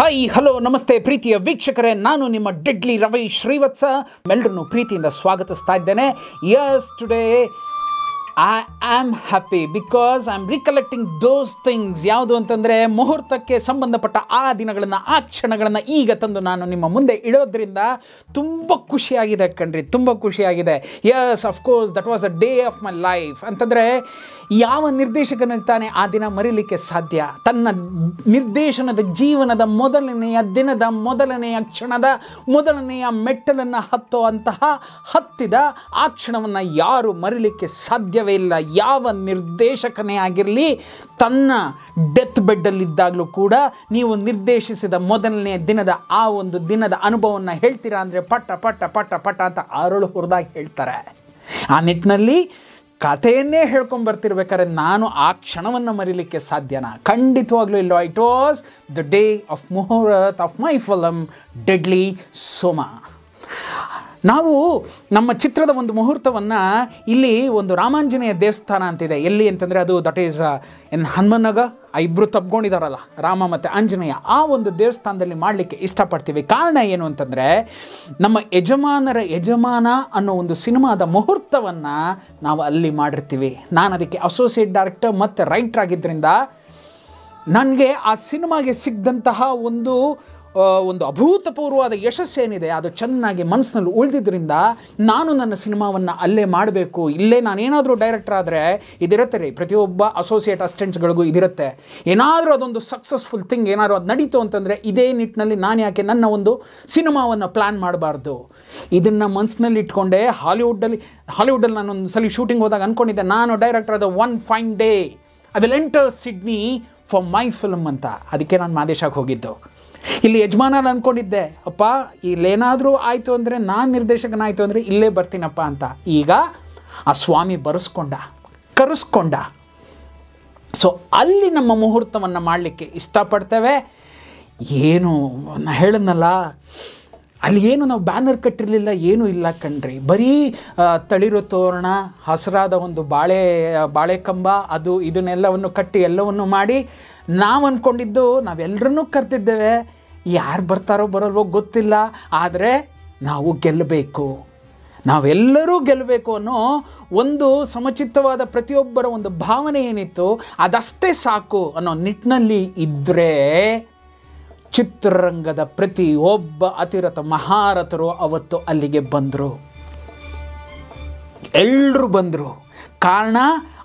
Hi hello ನಮಸ್ತೆ ಪ್ರೀತಿಯ ವೀಕ್ಷಕರೇ, ನಾನು ನಿಮ್ಮ ಡೆಡ್ಲಿ ರವಿ ಶ್ರೀವತ್ಸ ಎಲ್ಲರನ್ನು ಪ್ರೀತಿಯಿಂದ ಸ್ವಾಗತಿಸ್ತಾ ಇದ್ದೇನೆ. Yes, today I am happy because I am recollecting those things. ಯಾವುದು ಅಂತಂದರೆ, ಮುಹೂರ್ತಕ್ಕೆ ಸಂಬಂಧಪಟ್ಟ ಆ ದಿನಗಳನ್ನು, ಆ ಕ್ಷಣಗಳನ್ನು ಈಗ ತಂದು ನಾನು ನಿಮ್ಮ ಮುಂದೆ ಇಡೋದ್ರಿಂದ ತುಂಬ ಖುಷಿಯಾಗಿದೆ ಕಣ್ರಿ, ತುಂಬ ಖುಷಿಯಾಗಿದೆ. Yes, of course that was a day of my life. ಅಂತಂದರೆ ಯಾವ ನಿರ್ದೇಶಕನಿಗೆ ತಾನೇ ಆ ದಿನ ಮರೀಲಿಕ್ಕೆ ಸಾಧ್ಯ? ತನ್ನ ನಿರ್ದೇಶನದ ಜೀವನದ ಮೊದಲನೆಯ ದಿನದ ಮೊದಲನೆಯ ಕ್ಷಣದ ಮೊದಲನೆಯ ಮೆಟ್ಟಲನ್ನು ಹತ್ತಿದ ಆ ಕ್ಷಣವನ್ನು ಯಾರು ಮರೀಲಿಕ್ಕೆ ಸಾಧ್ಯವೇ ಇಲ್ಲ. ಯಾವ ನಿರ್ದೇಶಕನೇ ಆಗಿರಲಿ, ತನ್ನ ಡೆತ್ ಬೆಡ್ಡಲ್ಲಿದ್ದಾಗಲೂ ಕೂಡ ನೀವು ನಿರ್ದೇಶಿಸಿದ ಮೊದಲನೆಯ ದಿನದ ಆ ಒಂದು ದಿನದ ಅನುಭವವನ್ನು ಹೇಳ್ತೀರಾ ಅಂದರೆ ಪಟ್ಟ ಪಟ್ಟ ಪಟ್ಟ ಪಟ್ಟ ಅಂತ ಅರಳು ಹುರಿದಾಗಿ ಹೇಳ್ತಾರೆ. ಆ ನಿಟ್ಟಿನಲ್ಲಿ ಕಥೆಯನ್ನೇ ಹೇಳ್ಕೊಂಬರ್ತಿರ್ಬೇಕಾದ್ರೆ ನಾನು ಆ ಕ್ಷಣವನ್ನು ಮರೀಲಿಕ್ಕೆ ಸಾಧ್ಯನಾ? ಖಂಡಿತವಾಗ್ಲೂ ಇಲ್ಲ. It was the day of muhurat of my film Deadly Soma. ನಾವು ನಮ್ಮ ಚಿತ್ರದ ಒಂದು ಮುಹೂರ್ತವನ್ನು ಇಲ್ಲಿ ಒಂದು ರಾಮಾಂಜನೇಯ ದೇವಸ್ಥಾನ ಅಂತಿದೆ. ಎಲ್ಲಿ ಅಂತಂದರೆ ಅದು ದಟ್ ಈಸ್ ಎನ್ ಹನುಮನಗ. ಇಬ್ಬರು ತಬ್ಕೊಂಡಿದ್ದಾರಲ್ಲ, ರಾಮ ಮತ್ತು ಆಂಜನೇಯ. ಆ ಒಂದು ದೇವಸ್ಥಾನದಲ್ಲಿ ಮಾಡಲಿಕ್ಕೆ ಇಷ್ಟಪಡ್ತೀವಿ. ಕಾರಣ ಏನು ಅಂತಂದರೆ, ನಮ್ಮ ಯಜಮಾನ ಅನ್ನೋ ಒಂದು ಸಿನಿಮಾದ ಮುಹೂರ್ತವನ್ನು ನಾವು ಅಲ್ಲಿ ಮಾಡಿರ್ತೀವಿ. ನಾನು ಅದಕ್ಕೆ ಅಸೋಸಿಯೇಟ್ ಡೈರೆಕ್ಟರ್ ಮತ್ತು ರೈಟರ್ ಆಗಿದ್ದರಿಂದ ನನಗೆ ಆ ಸಿನಿಮಾಗೆ ಸಿಗ್ದಂತಹ ಒಂದು ಅಭೂತಪೂರ್ವವಾದ ಯಶಸ್ಸೇನಿದೆ ಅದು ಚೆನ್ನಾಗಿ ಮನಸ್ಸಿನಲ್ಲಿ ಉಳಿದಿದ್ದರಿಂದ ನಾನು ನನ್ನ ಸಿನಿಮಾವನ್ನು ಅಲ್ಲೇ ಮಾಡಬೇಕು. ಇಲ್ಲೇ ನಾನೇನಾದರೂ ಡೈರೆಕ್ಟರ್ ಆದರೆ ಇದಿರುತ್ತೆ ರೀ, ಪ್ರತಿಯೊಬ್ಬ ಅಸೋಸಿಯೇಟ್ ಅಸಿಸ್ಟೆಂಟ್ಸ್ಗಳಿಗೂ ಇದಿರುತ್ತೆ. ಏನಾದರೂ ಅದೊಂದು ಸಕ್ಸಸ್ಫುಲ್ ಥಿಂಗ್ ಏನಾದರೂ ಅದು ನಡೀತು ಅಂತಂದರೆ ಇದೇ ನಿಟ್ಟಿನಲ್ಲಿ ನಾನು ಯಾಕೆ ನನ್ನ ಒಂದು ಸಿನಿಮಾವನ್ನು ಪ್ಲ್ಯಾನ್ ಮಾಡಬಾರ್ದು? ಇದನ್ನು ಮನಸ್ಸಿನಲ್ಲಿ ಇಟ್ಕೊಂಡೆ ಹಾಲಿವುಡ್ಡಲ್ಲಿ ನಾನೊಂದು ಸಲ ಶೂಟಿಂಗ್ ಹೋದಾಗ ಅಂದ್ಕೊಂಡಿದ್ದೆ, ನಾನು ಡೈರೆಕ್ಟರ್ ಆದ one fine day I will enter Sydney for my film ಅಂತ. ಅದಕ್ಕೆ ನಾನು ಮಾದೇಶಕ್ಕೆ ಹೋಗಿದ್ದು. ಇಲ್ಲಿ ಯಜಮಾನಲ್ಲಿ ಅಂದ್ಕೊಂಡಿದ್ದೆ, ಅಪ್ಪ ಇಲ್ಲೇನಾದರೂ ಆಯಿತು ಅಂದರೆ, ನಾನು ನಿರ್ದೇಶಕನಾಯಿತು ಅಂದರೆ ಇಲ್ಲೇ ಬರ್ತೀನಪ್ಪ ಅಂತ. ಈಗ ಆ ಸ್ವಾಮಿ ಕರೆಸ್ಕೊಂಡ. ಸೊ ಅಲ್ಲಿ ನಮ್ಮ ಮುಹೂರ್ತವನ್ನು ಮಾಡಲಿಕ್ಕೆ ಇಷ್ಟಪಡ್ತೇವೆ. ಏನು ನಾನು ಹೇಳಿದ್ನಲ್ಲ, ಅಲ್ಲಿ ಏನು ನಾವು ಬ್ಯಾನರ್ ಕಟ್ಟಿರಲಿಲ್ಲ, ಏನೂ ಇಲ್ಲ ಕಣ್ರಿ. ಬರೀ ತಳಿರು ತೋರಣ, ಹಸಿರಾದ ಒಂದು ಬಾಳೆ ಕಂಬ, ಅದು ಇದನ್ನೆಲ್ಲವನ್ನು ಕಟ್ಟಿ ಎಲ್ಲವನ್ನು ಮಾಡಿ ನಾವು ಅಂದ್ಕೊಂಡಿದ್ದು ನಾವೆಲ್ಲರನ್ನೂ ಕರೆದಿದ್ದೇವೆ. ಯಾರು ಬರ್ತಾರೋ ಬರೋಲ್ವೋ ಗೊತ್ತಿಲ್ಲ, ಆದರೆ ನಾವೆಲ್ಲರೂ ಗೆಲ್ಲಬೇಕು ಅನ್ನೋ ಒಂದು ಸಮಚಿತ್ತವಾದ ಪ್ರತಿಯೊಬ್ಬರ ಒಂದು ಭಾವನೆ ಏನಿತ್ತು, ಅದಷ್ಟೇ ಸಾಕು ಅನ್ನೋ ನಿಟ್ಟಿನಲ್ಲಿ ಇದ್ದರೆ ಚಿತ್ರರಂಗದ ಪ್ರತಿಯೊಬ್ಬ ಅತಿರಥ ಮಹಾರಥರು ಅವತ್ತು ಅಲ್ಲಿಗೆ ಬಂದರು. ಎಲ್ಲರೂ ಬಂದರು. ಕಾರಣ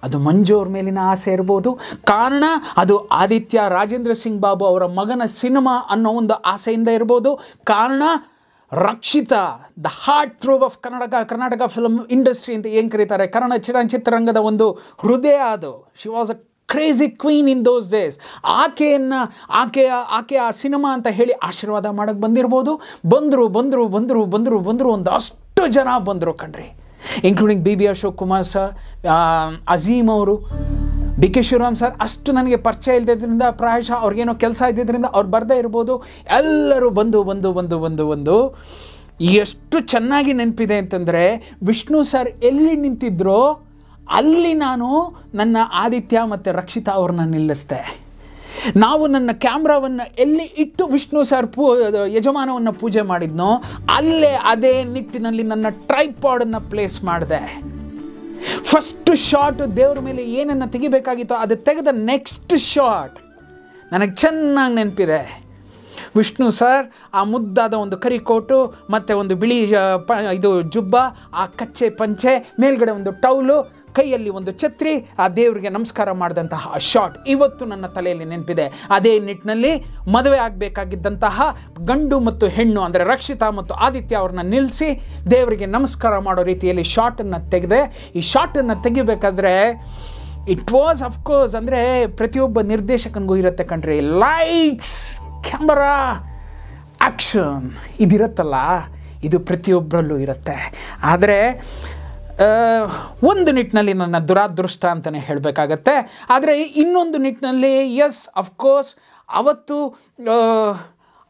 ಅದು ಮಂಜು ಅವ್ರ ಮೇಲಿನ ಆಸೆ ಇರ್ಬೋದು, ಕಾರಣ ಅದು ಆದಿತ್ಯ ರಾಜೇಂದ್ರ ಸಿಂಗ್ ಬಾಬು ಅವರ ಮಗನ ಸಿನಿಮಾ ಅನ್ನೋ ಒಂದು ಆಸೆಯಿಂದ ಇರ್ಬೋದು, ಕಾರಣ Rakshita the heartthrob of Karnataka film industry ಅಂತ ಏನು ಕರೀತಾರೆ, ಕನ್ನಡ ಚಲನಚಿತ್ರರಂಗದ ಒಂದು ಹೃದಯ ಅದು. She was a crazy queen in those days. ಆಕೆ ಆ ಸಿನಿಮಾ ಅಂತ ಹೇಳಿ ಆಶೀರ್ವಾದ ಮಾಡೋಕ್ಕೆ ಬಂದಿರ್ಬೋದು. ಬಂದರು ಒಂದಷ್ಟು ಜನ ಬಂದರು ಕಣ್ರಿ, including B Ashok Kumar sir, Azeem ಅವರು, ಡಿ ಕೆ ಶಿವರಾಮ್ ಸರ್. ಅಷ್ಟು ನನಗೆ ಪರಿಚಯ ಇಲ್ಲದ್ರಿಂದ, ಪ್ರಾಯಶಃ ಅವ್ರಿಗೇನೋ ಕೆಲಸ ಇದ್ದಿದ್ದರಿಂದ ಅವ್ರು ಬರದೇ ಇರ್ಬೋದು. ಎಲ್ಲರೂ ಬಂದು ಎಷ್ಟು ಚೆನ್ನಾಗಿ ನೆನಪಿದೆ ಅಂತಂದರೆ, ವಿಷ್ಣು ಸರ್ ಎಲ್ಲಿ ನಿಂತಿದ್ರೋ ಅಲ್ಲಿ ನಾನು ನನ್ನ ಆದಿತ್ಯ ಮತ್ತು ರಕ್ಷಿತಾ ಅವ್ರನ್ನ ನಿಲ್ಲಿಸ್ದೆ. ನಾವು ನನ್ನ ಕ್ಯಾಮ್ರಾವನ್ನು ಎಲ್ಲಿ ಇಟ್ಟು ವಿಷ್ಣು ಸರ್ ಯಜಮಾನವನ್ನು ಪೂಜೆ ಮಾಡಿದ್ನೋ ಅಲ್ಲೇ ಅದೇ ನಿಟ್ಟಿನಲ್ಲಿ ನನ್ನ ಟ್ರೈಪಾಡನ್ನು ಪ್ಲೇಸ್ ಮಾಡಿದೆ. ಫಸ್ಟ್ ಶಾಟ್ ದೇವ್ರ ಮೇಲೆ ಏನನ್ನು ತೆಗಿಬೇಕಾಗಿತ್ತೋ ಅದು ತೆಗೆದ ನೆಕ್ಸ್ಟ್ ಶಾಟ್ ನನಗೆ ಚೆನ್ನಾಗಿ ನೆನಪಿದೆ. ವಿಷ್ಣು ಸರ್ ಆ ಮುದ್ದಾದ ಒಂದು ಕರಿಕೋಟು ಮತ್ತು ಒಂದು ಬಿಳಿ ಜುಬ್ಬ, ಆ ಕಚ್ಚೆ ಪಂಚೆ, ಮೇಲ್ಗಡೆ ಒಂದು ಟೌಲು, ಕೈಯಲ್ಲಿ ಒಂದು ಛತ್ರಿ, ಆ ದೇವರಿಗೆ ನಮಸ್ಕಾರ ಮಾಡಿದಂತಹ ಶಾಟ್ ಇವತ್ತು ನನ್ನ ತಲೆಯಲ್ಲಿ ನೆನಪಿದೆ. ಅದೇ ನಿಟ್ಟಿನಲ್ಲಿ ಮದುವೆ ಆಗಬೇಕಾಗಿದ್ದಂತಹ ಗಂಡು ಮತ್ತು ಹೆಣ್ಣು ಅಂದರೆ ರಕ್ಷಿತಾ ಮತ್ತು ಆದಿತ್ಯ ಅವ್ರನ್ನ ನಿಲ್ಲಿಸಿ ದೇವರಿಗೆ ನಮಸ್ಕಾರ ಮಾಡೋ ರೀತಿಯಲ್ಲಿ ಶಾಟನ್ನು ತೆಗೆದೆ. ಈ ಶಾಟನ್ನು ತೆಗಿಬೇಕಾದ್ರೆ ಇಟ್ ವಾಸ್ ಅಫ್ಕೋರ್ಸ್ ಅಂದರೆ ಪ್ರತಿಯೊಬ್ಬ ನಿರ್ದೇಶಕನಿಗೂ ಇರುತ್ತೆ ಕಣ್ರಿ, ಲೈಟ್ಸ್, ಕ್ಯಾಮರಾ, ಆ್ಯಕ್ಷನ್ ಇದಿರುತ್ತಲ್ಲ, ಇದು ಪ್ರತಿಯೊಬ್ಬರಲ್ಲೂ ಇರುತ್ತೆ. ಆದರೆ ಒಂದು ನಿಟ್ಟಿನಲ್ಲಿ ನನ್ನ ದುರಾದೃಷ್ಟ ಅಂತಲೇ ಹೇಳಬೇಕಾಗತ್ತೆ. ಆದರೆ ಇನ್ನೊಂದು ನಿಟ್ಟಿನಲ್ಲಿ ಎಸ್ ಅಫ್ಕೋರ್ಸ್ ಅವತ್ತು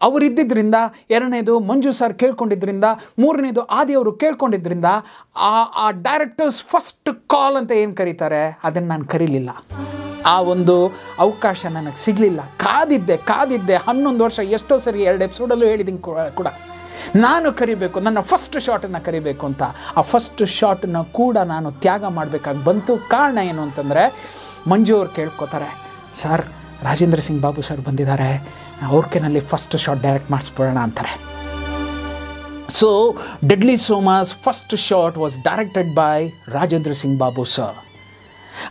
ಅವರಿದ್ದಿದ್ದರಿಂದ, ಎರಡನೇದು ಮಂಜು ಸರ್ ಕೇಳ್ಕೊಂಡಿದ್ದರಿಂದ, ಮೂರನೇದು ಆದಿಯವರು ಕೇಳ್ಕೊಂಡಿದ್ದರಿಂದ ಆ ಡೈರೆಕ್ಟರ್ಸ್ ಫಸ್ಟ್ ಕಾಲ್ ಅಂತ ಏನು ಕರೀತಾರೆ ಅದನ್ನು ನಾನು ಕರೀಲಿಲ್ಲ. ಆ ಒಂದು ಅವಕಾಶ ನನಗೆ ಸಿಗಲಿಲ್ಲ. ಕಾದಿದ್ದೆ 11 ವರ್ಷ, ಎಷ್ಟೋ ಸರಿ 2 ಎಪಿಸೋಡಲ್ಲೂ ಹೇಳಿದ್ದೀನಿ ಕೂಡ, ನಾನು ಕರಿಬೇಕು, ನನ್ನ ಫಸ್ಟ್ ಶಾಟನ್ನು ಕರಿಬೇಕು ಅಂತ. ಆ ಫಸ್ಟ್ ಶಾಟನ್ನು ಕೂಡ ನಾನು ತ್ಯಾಗ ಮಾಡಬೇಕಾಗಿ ಬಂತು. ಕಾರಣ ಏನು ಅಂತಂದರೆ, ಮಂಜು ಅವ್ರು ಕೇಳ್ಕೊತಾರೆ, ಸರ್ ರಾಜೇಂದ್ರ ಸಿಂಗ್ ಬಾಬು ಸರ್ ಬಂದಿದ್ದಾರೆ, ಅವ್ರಿಗೆನಲ್ಲಿ ಫಸ್ಟ್ ಶಾಟ್ ಡೈರೆಕ್ಟ್ ಮಾಡಿಸ್ಬಿಡೋಣ ಅಂತಾರೆ. So Deadly Soma's first shot was directed by Rajendra Singh Babu sir.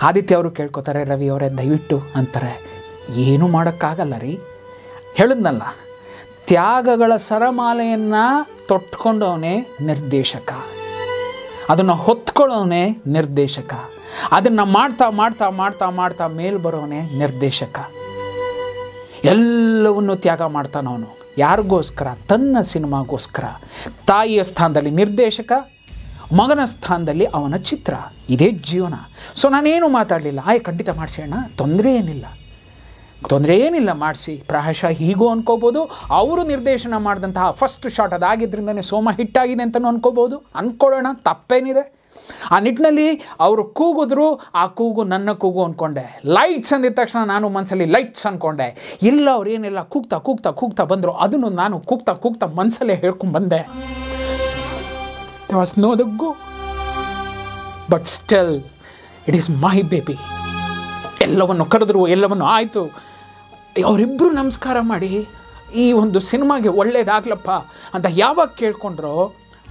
Aditya ಅವರು ಕೇಳ್ಕೊತಾರೆ, ರವಿ ಅವರೇ ದಯವಿಟ್ಟು ಅಂತಾರೆ. ಏನೂ ಮಾಡೋಕ್ಕಾಗಲ್ಲ ರೀ, ಹೇಳಿದ್ನಲ್ಲ, ತ್ಯಾಗಗಳ ಸರಮಾಲೆಯನ್ನು ತೊಟ್ಕೊಂಡವನೇ ನಿರ್ದೇಶಕ, ಅದನ್ನು ಹೊತ್ಕೊಳ್ಳೋನೇ ನಿರ್ದೇಶಕ, ಅದನ್ನು ಮಾಡ್ತಾ ಮಾಡ್ತಾ ಮಾಡ್ತಾ ಮಾಡ್ತಾ ಮೇಲ್ ಬರೋನೇ ನಿರ್ದೇಶಕ. ಎಲ್ಲವನ್ನು ತ್ಯಾಗ ಮಾಡ್ತಾನವನು. ಯಾರಿಗೋಸ್ಕರ? ತನ್ನ ಸಿನಿಮಾಗೋಸ್ಕರ. ತಾಯಿಯ ಸ್ಥಾನದಲ್ಲಿ ನಿರ್ದೇಶಕ, ಮಗನ ಸ್ಥಾನದಲ್ಲಿ ಅವನ ಚಿತ್ರ. ಇದೇ ಜೀವನ. ಸೊ ನಾನೇನು ಮಾತಾಡಲಿಲ್ಲ. ಖಂಡಿತ ಮಾಡಿಸೋಣ, ತೊಂದರೆ ಏನಿಲ್ಲ ಮಾಡಿಸಿ. ಪ್ರಾಯಶಃ ಹೀಗೂ ಅನ್ಕೋಬೋದು, ಅವರು ನಿರ್ದೇಶನ ಮಾಡಿದಂತಹ ಫಸ್ಟ್ ಶಾಟ್ ಅದಾಗಿದ್ದರಿಂದನೇ ಸೋಮ ಹಿಟ್ಟಾಗಿದೆ ಅಂತಲೂ ಅಂದ್ಕೊಳ್ಳೋಣ, ತಪ್ಪೇನಿದೆ. ಆ ನಿಟ್ಟಿನಲ್ಲಿ ಅವರು ಕೂಗಿದ್ರು, ಆ ಕೂಗು ನನ್ನ ಕೂಗು ಅಂದ್ಕೊಂಡೆ. ಲೈಟ್ಸ್ ಅಂದಿದ ತಕ್ಷಣ ನಾನು ಮನಸ್ಸಲ್ಲಿ ಲೈಟ್ಸ್ ಅಂದ್ಕೊಂಡೆ. ಇಲ್ಲ ಅವ್ರು ಏನಿಲ್ಲ, ಕೂಗ್ತಾ ಬಂದರು. ಅದನ್ನು ನಾನು ಕೂಗ್ತಾ ಮನಸ್ಸಲ್ಲೇ ಹೇಳ್ಕೊಂಡು ಬಂದೆ. There was no other go. But still, it is my baby. ಎಲ್ಲವನ್ನು ಕರೆದ್ರು, ಎಲ್ಲವನ್ನು ಆಯಿತು. ಅವರಿಬ್ಬರು ನಮಸ್ಕಾರ ಮಾಡಿ ಈ ಒಂದು ಸಿನಿಮಾಗೆ ಒಳ್ಳೇದಾಗ್ಲಪ್ಪ ಅಂತ ಯಾವಾಗ ಕೇಳ್ಕೊಂಡ್ರೋ,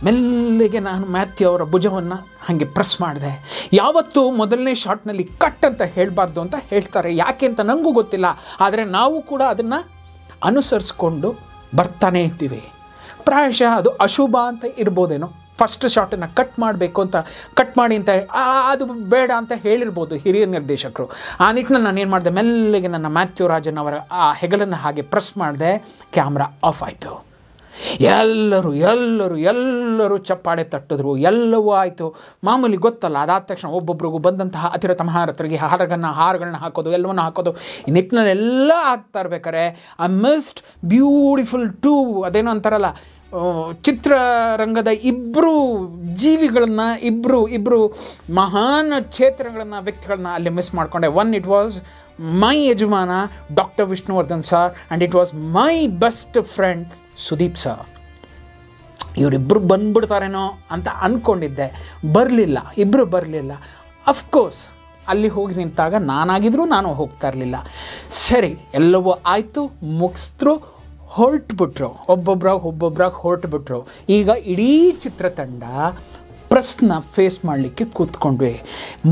ಮೆಲ್ಲಿಗೆ ನಾನು ಮ್ಯಾಥ್ಯೂ ಅವರ ಭುಜವನ್ನು ಹಾಗೆ ಪ್ರೆಸ್ ಮಾಡಿದೆ. ಯಾವತ್ತೂ ಮೊದಲನೇ ಶಾಟ್ನಲ್ಲಿ ಕಟ್ ಅಂತ ಹೇಳಬಾರ್ದು ಅಂತ ಹೇಳ್ತಾರೆ. ಯಾಕೆ ಅಂತ ನನಗೂ ಗೊತ್ತಿಲ್ಲ, ಆದರೆ ನಾವು ಕೂಡ ಅದನ್ನು ಅನುಸರಿಸ್ಕೊಂಡು ಬರ್ತಾನೇ ಇದ್ದೀವಿ. ಪ್ರಾಯಶಃ ಅದು ಅಶುಭ ಅಂತ ಇರ್ಬೋದೇನೋ. ಫಸ್ಟ್ ಶಾಟನ್ನು ಕಟ್ ಮಾಡಬೇಕು ಅಂತ, ಕಟ್ ಮಾಡಿ ಅಂತ ಅದು ಬೇಡ ಅಂತ ಹೇಳಿರ್ಬೋದು ಹಿರಿಯ ನಿರ್ದೇಶಕರು. ಆ ನಿಟ್ಟಿನಲ್ಲಿ ನಾನು ಏನು ಮಾಡಿದೆ, ಮೆಲ್ಲಿಗೆ ನನ್ನ ಮ್ಯಾಥ್ಯೂ ರಾಜನ್ ಅವರ ಆ ಹೆಗಲನ್ನು ಹಾಗೆ ಪ್ರೆಸ್ ಮಾಡಿದೆ. ಕ್ಯಾಮ್ರಾ ಆಫ್ ಆಯಿತು. ಎಲ್ಲರೂ ಚಪ್ಪಾಳೆ ತಟ್ಟಿದ್ರು. ಎಲ್ಲವೂ ಆಯಿತು. ಮಾಮೂಲಿ ಗೊತ್ತಲ್ಲ, ಅದಾದ ತಕ್ಷಣ ಒಬ್ಬೊಬ್ರಿಗೂ ಬಂದಂತಹ ಅತಿರಥ ಮಹಾರಥರಿಗೆ ಹಾರಗಳನ್ನ ಹಾಕೋದು, ಎಲ್ಲವನ್ನು ಹಾಕೋದು. ಈ ನಿಟ್ಟಿನಲ್ಲಿ ಎಲ್ಲ ಆಗ್ತಾ ಇರ್ಬೇಕಾರೆ ಐ ಮಿಸ್ಡ್ ಬ್ಯೂಟಿಫುಲ್ ಟೂ, ಅದೇನೋ ಅಂತಾರಲ್ಲ, ಚಿತ್ರರಂಗದ ಇಬ್ಬರು ಜೀವಿಗಳನ್ನು, ಇಬ್ಬರು ಮಹಾನ್ ಕ್ಷೇತ್ರಗಳನ್ನು, ವ್ಯಕ್ತಿಗಳನ್ನ ಅಲ್ಲಿ ಮಿಸ್ ಮಾಡಿಕೊಂಡೆ. ಒನ್, ಇಟ್ ವಾಸ್ ಮೈ ಯಜಮಾನ doctor Vishnuvardhan sir, and it was my best friend Sudeep sir. ಇವರಿಬ್ಬರು ಬಂದ್ಬಿಡ್ತಾರೇನೋ ಅಂತ ಅಂದ್ಕೊಂಡಿದ್ದೆ. ಇಬ್ಬರು ಬರಲಿಲ್ಲ. ಅಫ್ಕೋರ್ಸ್ ಅಲ್ಲಿ ಹೋಗಿ ನಿಂತಾಗ ನಾನಾಗಿದ್ದರೂ ನಾನು ಹೋಗ್ತಾ ಇರಲಿಲ್ಲ. ಸರಿ, ಎಲ್ಲವೂ ಆಯಿತು, ಮುಗಿಸಿದ್ರು, ಹೊರಟುಬಿಟ್ರು. ಒಬ್ಬೊಬ್ರಾಗ ಹೊರಟುಬಿಟ್ರು. ಈಗ ಇಡೀ ಚಿತ್ರತಂಡ ಪ್ರೆಸ್ನ ಫೇಸ್ ಮಾಡಲಿಕ್ಕೆ ಕೂತ್ಕೊಂಡ್ವಿ.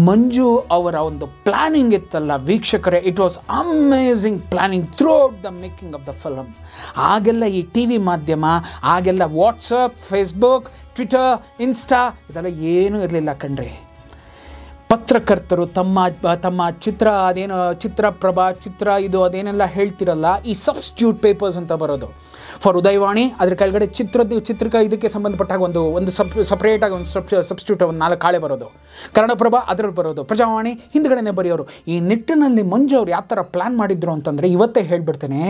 ಮಂಜು ಅವರ ಒಂದು ಪ್ಲ್ಯಾನಿಂಗ್ ಇತ್ತಲ್ಲ ವೀಕ್ಷಕರೇ, it was amazing planning through out the making of the film. ಆಗೆಲ್ಲ ಈ ಟಿ ವಿ ಮಾಧ್ಯಮ, ಆಗೆಲ್ಲ ವಾಟ್ಸಪ್, ಫೇಸ್ಬುಕ್, ಟ್ವಿಟರ್, ಇನ್ಸ್ಟಾ ಇದೆಲ್ಲ ಏನೂ ಇರಲಿಲ್ಲ ಕಣ್ರಿ. ಪತ್ರಕರ್ತರು ತಮ್ಮ ಚಿತ್ರ, ಅದೇನೋ ಚಿತ್ರಪ್ರಭಾ, ಚಿತ್ರ ಇದು ಅದೇನೆಲ್ಲ ಹೇಳ್ತಿರಲ್ಲ, ಈ ಸಬ್ಸ್ಟ್ಯೂಟ್ ಪೇಪರ್ಸ್ ಅಂತ ಬರೋದು ಫಾರ್ ಉದಯವಾಣಿ, ಅದ್ರ ಕೆಳಗಡೆ ಇದಕ್ಕೆ ಸಂಬಂಧಪಟ್ಟಾಗ ಒಂದು ಸಪ್ರೇಟಾಗಿ ಒಂದು ಸಬ್ಸ್ಟ್ಯೂಟ್ ಒಂದು 4 ಕಾಳೆ ಬರೋದು. ಕನ್ನಡಪ್ರಭಾ ಅದ್ರಲ್ಲಿ ಬರೋದು, ಪ್ರಜಾವಾಣಿ ಹಿಂದ್ಗಡೆನೇ ಬರೆಯೋರು. ಈ ನಿಟ್ಟಿನಲ್ಲಿ ಮಂಜು ಅವ್ರು ಯಾವ ಥರ ಪ್ಲ್ಯಾನ್ ಮಾಡಿದ್ರು ಅಂತಂದರೆ, ಇವತ್ತೇ ಹೇಳ್ಬಿಡ್ತೇನೆ,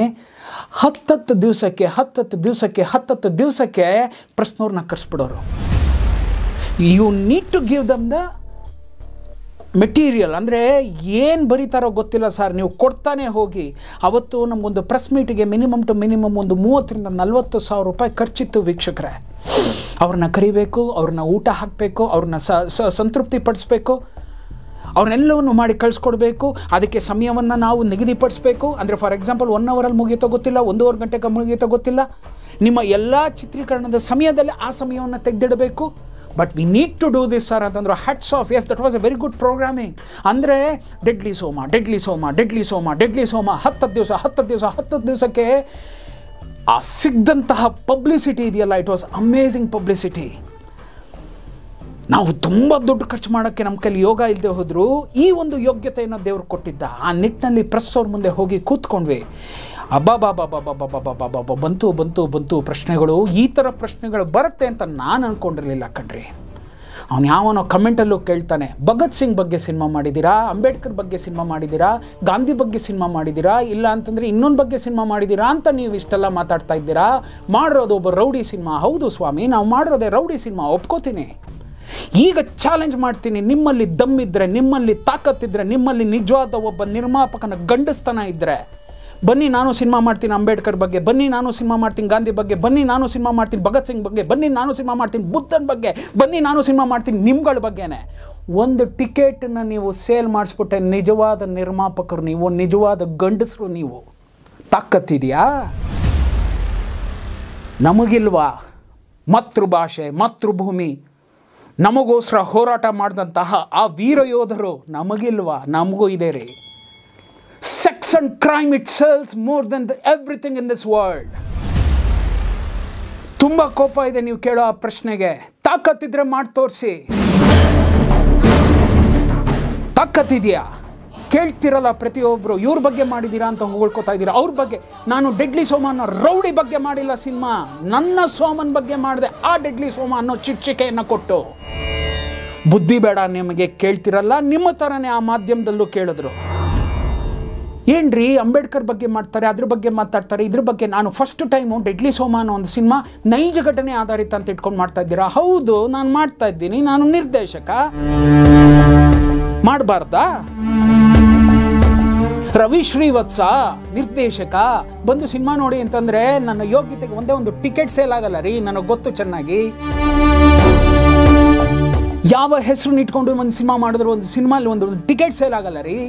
10 ದಿವಸಕ್ಕೆ ಪ್ರಶ್ನವ್ರನ್ನ ಕರೆಸ್ಬಿಡೋರು. You need to give them the material. ಅಂದರೆ ಏನು ಬರೀತಾರೋ ಗೊತ್ತಿಲ್ಲ ಸರ್, ನೀವು ಕೊಡ್ತಾನೆ ಹೋಗಿ. ಅವತ್ತು ನಮಗೊಂದು ಪ್ರೆಸ್ ಮೀಟಿಗೆ ಮಿನಿಮಮ್ ಒಂದು 30,000 to 40,000 ರೂಪಾಯಿ ಖರ್ಚಿತ್ತು ವೀಕ್ಷಕರೇ. ಅವ್ರನ್ನ ಕರಿಬೇಕು, ಅವ್ರನ್ನ ಊಟ ಹಾಕಬೇಕು, ಅವ್ರನ್ನ ಸಂತೃಪ್ತಿ ಪಡಿಸ್ಬೇಕು, ಅವ್ರನ್ನೆಲ್ಲವನ್ನು ಮಾಡಿ ಕಳಿಸ್ಕೊಡ್ಬೇಕು. ಅದಕ್ಕೆ ಸಮಯವನ್ನು ನಾವು ನಿಗದಿಪಡಿಸ್ಬೇಕು. ಅಂದರೆ ಫಾರ್ ಎಕ್ಸಾಂಪಲ್ 1 ಅವರಲ್ಲಿ ಮುಗಿಯುತ್ತೋ ಗೊತ್ತಿಲ್ಲ, 1.5 ಗಂಟೆಗೆ ಮುಗಿಯುತ್ತೋ ಗೊತ್ತಿಲ್ಲ. ನಿಮ್ಮ ಎಲ್ಲ ಚಿತ್ರೀಕರಣದ ಸಮಯದಲ್ಲಿ ಆ ಸಮಯವನ್ನು ತೆಗೆದಿಡಬೇಕು. But we need to do this sir ಅಂತಂದ್ರು. Hats off, yes, that was a very good programming. ಅಂದರೆ ಡೆಡ್ಲಿ ಸೋಮ 10 ದಿವಸಕ್ಕೆ ಆ ಸಿಗ್ದಂತಹ ಪಬ್ಲಿಸಿಟಿ ಇದೆಯಲ್ಲ, ಇಟ್ ವಾಸ್ ಅಮೇಝಿಂಗ್ ಪಬ್ಲಿಸಿಟಿ. ನಾವು ತುಂಬ ದುಡ್ಡು ಖರ್ಚು ಮಾಡೋಕ್ಕೆ ನಮ್ಮ ಕೈಲಿ ಯೋಗ ಇಲ್ಲದೆ ಹೋದರೂ ಈ ಒಂದು ಯೋಗ್ಯತೆಯನ್ನು ದೇವರು ಕೊಟ್ಟಿದ್ದ. ಆ ನಿಟ್ಟಿನಲ್ಲಿ ಪ್ರೆಸ್ ಅವ್ರ ಮುಂದೆ ಹೋಗಿ ಕೂತ್ಕೊಂಡ್ವಿ. ಬಂತು ಪ್ರಶ್ನೆಗಳು. ಈ ಥರ ಪ್ರಶ್ನೆಗಳು ಬರುತ್ತೆ ಅಂತ ನಾನು ಅಂದ್ಕೊಂಡಿರಲಿಲ್ಲ ಕಣ್ರಿ. ಅವನು ಯಾವನೋ ಕಮೆಂಟಲ್ಲೂ ಕೇಳ್ತಾನೆ, ಭಗತ್ ಸಿಂಗ್ ಬಗ್ಗೆ ಸಿನಿಮಾ ಮಾಡಿದ್ದೀರಾ, ಅಂಬೇಡ್ಕರ್ ಬಗ್ಗೆ ಸಿನಿಮಾ ಮಾಡಿದ್ದೀರಾ, ಗಾಂಧಿ ಬಗ್ಗೆ ಸಿನಿಮಾ ಮಾಡಿದ್ದೀರಾ, ಇಲ್ಲ ಅಂತಂದರೆ ಇನ್ನೊಂದು ಬಗ್ಗೆ ಸಿನಿಮಾ ಮಾಡಿದ್ದೀರಾ ಅಂತ ನೀವು ಇಷ್ಟೆಲ್ಲ ಮಾತಾಡ್ತಾ ಇದ್ದೀರಾ. ಮಾಡಿರೋದು ಒಬ್ಬ ರೌಡಿ ಸಿನಿಮಾ. ಹೌದು ಸ್ವಾಮಿ, ನಾವು ಮಾಡಿರೋದೇ ರೌಡಿ ಸಿನಿಮಾ, ಒಪ್ಕೋತೀನಿ. ಈಗ ಚಾಲೆಂಜ್ ಮಾಡ್ತೀನಿ, ನಿಮ್ಮಲ್ಲಿ ದಮ್ಮಿದ್ರೆ, ನಿಮ್ಮಲ್ಲಿ ತಾಕತ್ತಿದ್ರೆ, ನಿಮ್ಮಲ್ಲಿ ನಿಜವಾದ ಒಬ್ಬ ನಿರ್ಮಾಪಕನ ಗಂಡಸ್ತನ ಇದ್ದರೆ ಬನ್ನಿ ನಾನು ಸಿನಿಮಾ ಮಾಡ್ತೀನಿ ಅಂಬೇಡ್ಕರ್ ಬಗ್ಗೆ, ಬನ್ನಿ ನಾನು ಸಿನಿಮಾ ಮಾಡ್ತೀನಿ ಗಾಂಧಿ ಬಗ್ಗೆ, ಬನ್ನಿ ನಾನು ಸಿನಿಮಾ ಮಾಡ್ತೀನಿ ಭಗತ್ ಸಿಂಗ್ ಬಗ್ಗೆ, ಬನ್ನಿ ನಾನು ಸಿನಿಮಾ ಮಾಡ್ತೀನಿ ಬುದ್ಧನ ಬಗ್ಗೆ, ಬನ್ನಿ ನಾನು ಸಿನಿಮಾ ಮಾಡ್ತೀನಿ ನಿಮ್ಗಳ ಬಗ್ಗೆನೇ. ಒಂದು ಟಿಕೆಟನ್ನು ನೀವು ಸೇಲ್ ಮಾಡಿಸ್ಬಿಟ್ಟೆ ನಿಜವಾದ ನಿರ್ಮಾಪಕರು ನೀವು, ನಿಜವಾದ ಗಂಡಸರು ನೀವು. ತಾಕತ್ತಿದೆಯಾ? ನಮಗಿಲ್ವಾ? ಮಾತೃಭಾಷೆ, ಮಾತೃಭೂಮಿ, ನಮಗೋಸ್ಕರ ಹೋರಾಟ ಮಾಡಿದಂತಹ ಆ ವೀರ ಯೋಧರು ನಮಗಿಲ್ವಾ? ನಮಗೂ ಇದೆ ರೀ. Sex and crime it sells more than everything in this world. ತುಂಬ ಕೋಪ ಇದೆ ನೀವು ಕೇಳೋ ಆ ಪ್ರಶ್ನೆಗೆ. ತಾಕತ್ತಿದ್ರೆ ಮಾಡಿ ತೋರಿಸಿ. ತಾಕತ್ತಿದೆಯಾ? ಕೇಳ್ತಿರಲ್ಲ ಪ್ರತಿಯೊಬ್ಬರು, ಇವ್ರ ಬಗ್ಗೆ ಮಾಡಿದ್ದೀರಾ ಅಂತ ಹೊಗಳ್ಕೊತಾ ಇದ್ದೀರಾ. ಅವ್ರ ಬಗ್ಗೆ ನಾನು ಡೆಡ್ಲಿ ಸೋಮ ಅನ್ನೋ ರೌಡಿ ಬಗ್ಗೆ ಮಾಡಿಲ್ಲ ಸಿನಿಮಾ, ನನ್ನ ಸೋಮನ್ ಬಗ್ಗೆ ಮಾಡಿದೆ. ಆ ಡೆಡ್ಲಿ ಸೋಮ ಅನ್ನೋ ಚಿಟ್ಚಿಕೆಯನ್ನು ಕೊಟ್ಟು ಬುದ್ಧಿ ಬೇಡ ನಿಮಗೆ ಕೇಳ್ತಿರಲ್ಲ. ನಿಮ್ಮ ಥರನೇ ಆ ಮಾಧ್ಯಮದಲ್ಲೂ ಕೇಳಿದ್ರು, ಏನ್ರಿ ಅಂಬೇಡ್ಕರ್ ಬಗ್ಗೆ ಮಾಡ್ತಾರೆ, ಅದ್ರ ಬಗ್ಗೆ ಮಾತಾಡ್ತಾರೆ, ಇದ್ರ ಬಗ್ಗೆ. ನಾನು ಫಸ್ಟ್ ಟೈಮು ಡೆಡ್ಲಿ ಸೋಮ ಅನ್ನೋ ಒಂದು ಸಿನಿಮಾ ನೈಜ ಘಟನೆ ಆಧಾರಿತ ಅಂತ ಇಟ್ಕೊಂಡು ಮಾಡ್ತಾ ಇದ್ದೀರಾ? ಹೌದು, ನಾನು ಮಾಡ್ತಾ ಇದ್ದೀನಿ, ನಾನು ನಿರ್ದೇಶಕ. ಮಾಡಬಾರ್ದಾ? ರವಿ ಶ್ರೀವತ್ಸ ನಿರ್ದೇಶಕ ಬಂದು ಸಿನಿಮಾ ನೋಡಿ ಅಂತಂದ್ರೆ ನನ್ನ ಯೋಗ್ಯತೆಗೆ ಒಂದೇ ಒಂದು ಟಿಕೆಟ್ ಸೇಲ್ ಆಗಲ್ಲ ರೀ, ನನಗೆ ಗೊತ್ತು ಚೆನ್ನಾಗಿ. ಯಾವ ಹೆಸರು ಇಟ್ಕೊಂಡು ಒಂದು ಸಿನಿಮಾ ಮಾಡಿದ್ರು ಒಂದು ಸಿನಿಮಾಲಿ ಒಂದು ಟಿಕೆಟ್ ಸೇಲ್ ಆಗಲ್ಲ ರೀ.